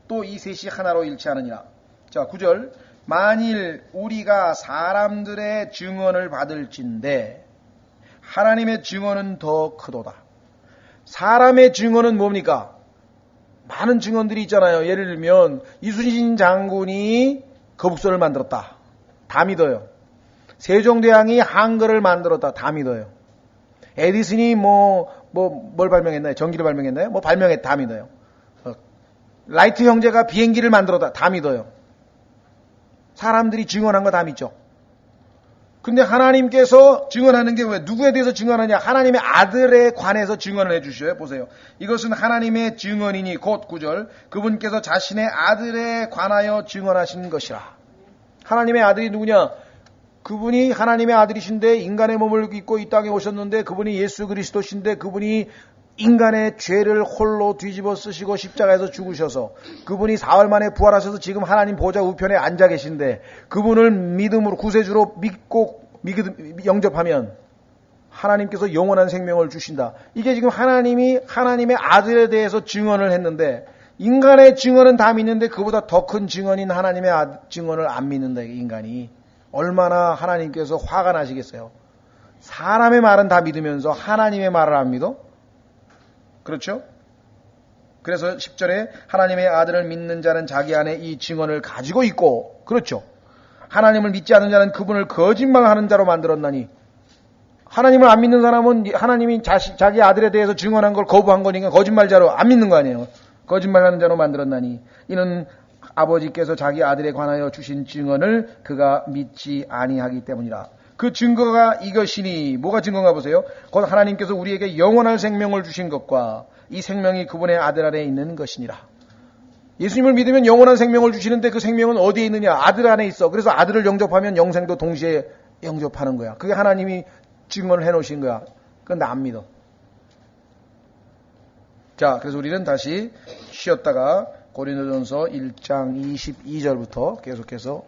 또 이 셋이 하나로 일치하느니라. 자, 9절. 만일 우리가 사람들의 증언을 받을진대 하나님의 증언은 더 크도다. 사람의 증언은 뭡니까? 많은 증언들이 있잖아요. 예를 들면 이순신 장군이 거북선을 만들었다. 다 믿어요. 세종대왕이 한글을 만들었다. 다 믿어요. 에디슨이 뭘 발명했나요? 전기를 발명했나요? 다 믿어요. 라이트 형제가 비행기를 만들었다. 다 믿어요. 사람들이 증언한 거 다 믿죠. 근데 하나님께서 증언하는 게 왜? 누구에 대해서 증언하냐? 하나님의 아들에 관해서 증언을 해주셔요. 보세요. 이것은 하나님의 증언이니 곧 9절. 그분께서 자신의 아들에 관하여 증언하신 것이라. 하나님의 아들이 누구냐? 그분이 하나님의 아들이신데 인간의 몸을 입고 이 땅에 오셨는데 그분이 예수 그리스도신데 그분이 인간의 죄를 홀로 뒤집어 쓰시고 십자가에서 죽으셔서 그분이 사흘 만에 부활하셔서 지금 하나님 보좌 우편에 앉아 계신데 그분을 믿음으로 구세주로 믿고 영접하면 하나님께서 영원한 생명을 주신다. 이게 지금 하나님이 하나님의 아들에 대해서 증언을 했는데 인간의 증언은 다 믿는데 그보다 더 큰 증언인 하나님의 증언을 안 믿는다. 인간이 얼마나 하나님께서 화가 나시겠어요. 사람의 말은 다 믿으면서 하나님의 말을 안 믿어? 그렇죠? 그래서 10절에 하나님의 아들을 믿는 자는 자기 안에 이 증언을 가지고 있고, 그렇죠? 하나님을 믿지 않는 자는 그분을 거짓말하는 자로 만들었나니, 하나님을 안 믿는 사람은 하나님이 자기 아들에 대해서 증언한 걸 거부한 거니까 거짓말자로 안 믿는 거 아니에요. 거짓말하는 자로 만들었나니 이는 아버지께서 자기 아들에 관하여 주신 증언을 그가 믿지 아니하기 때문이라. 그 증거가 이것이니, 뭐가 증거인가 보세요. 곧 하나님께서 우리에게 영원한 생명을 주신 것과 이 생명이 그분의 아들 안에 있는 것이니라. 예수님을 믿으면 영원한 생명을 주시는데 그 생명은 어디에 있느냐? 아들 안에 있어. 그래서 아들을 영접하면 영생도 동시에 영접하는 거야. 그게 하나님이 증언을 해놓으신 거야. 그런데 안 믿어. 자, 그래서 우리는 다시 쉬었다가 고린도전서 1장 22절부터 계속해서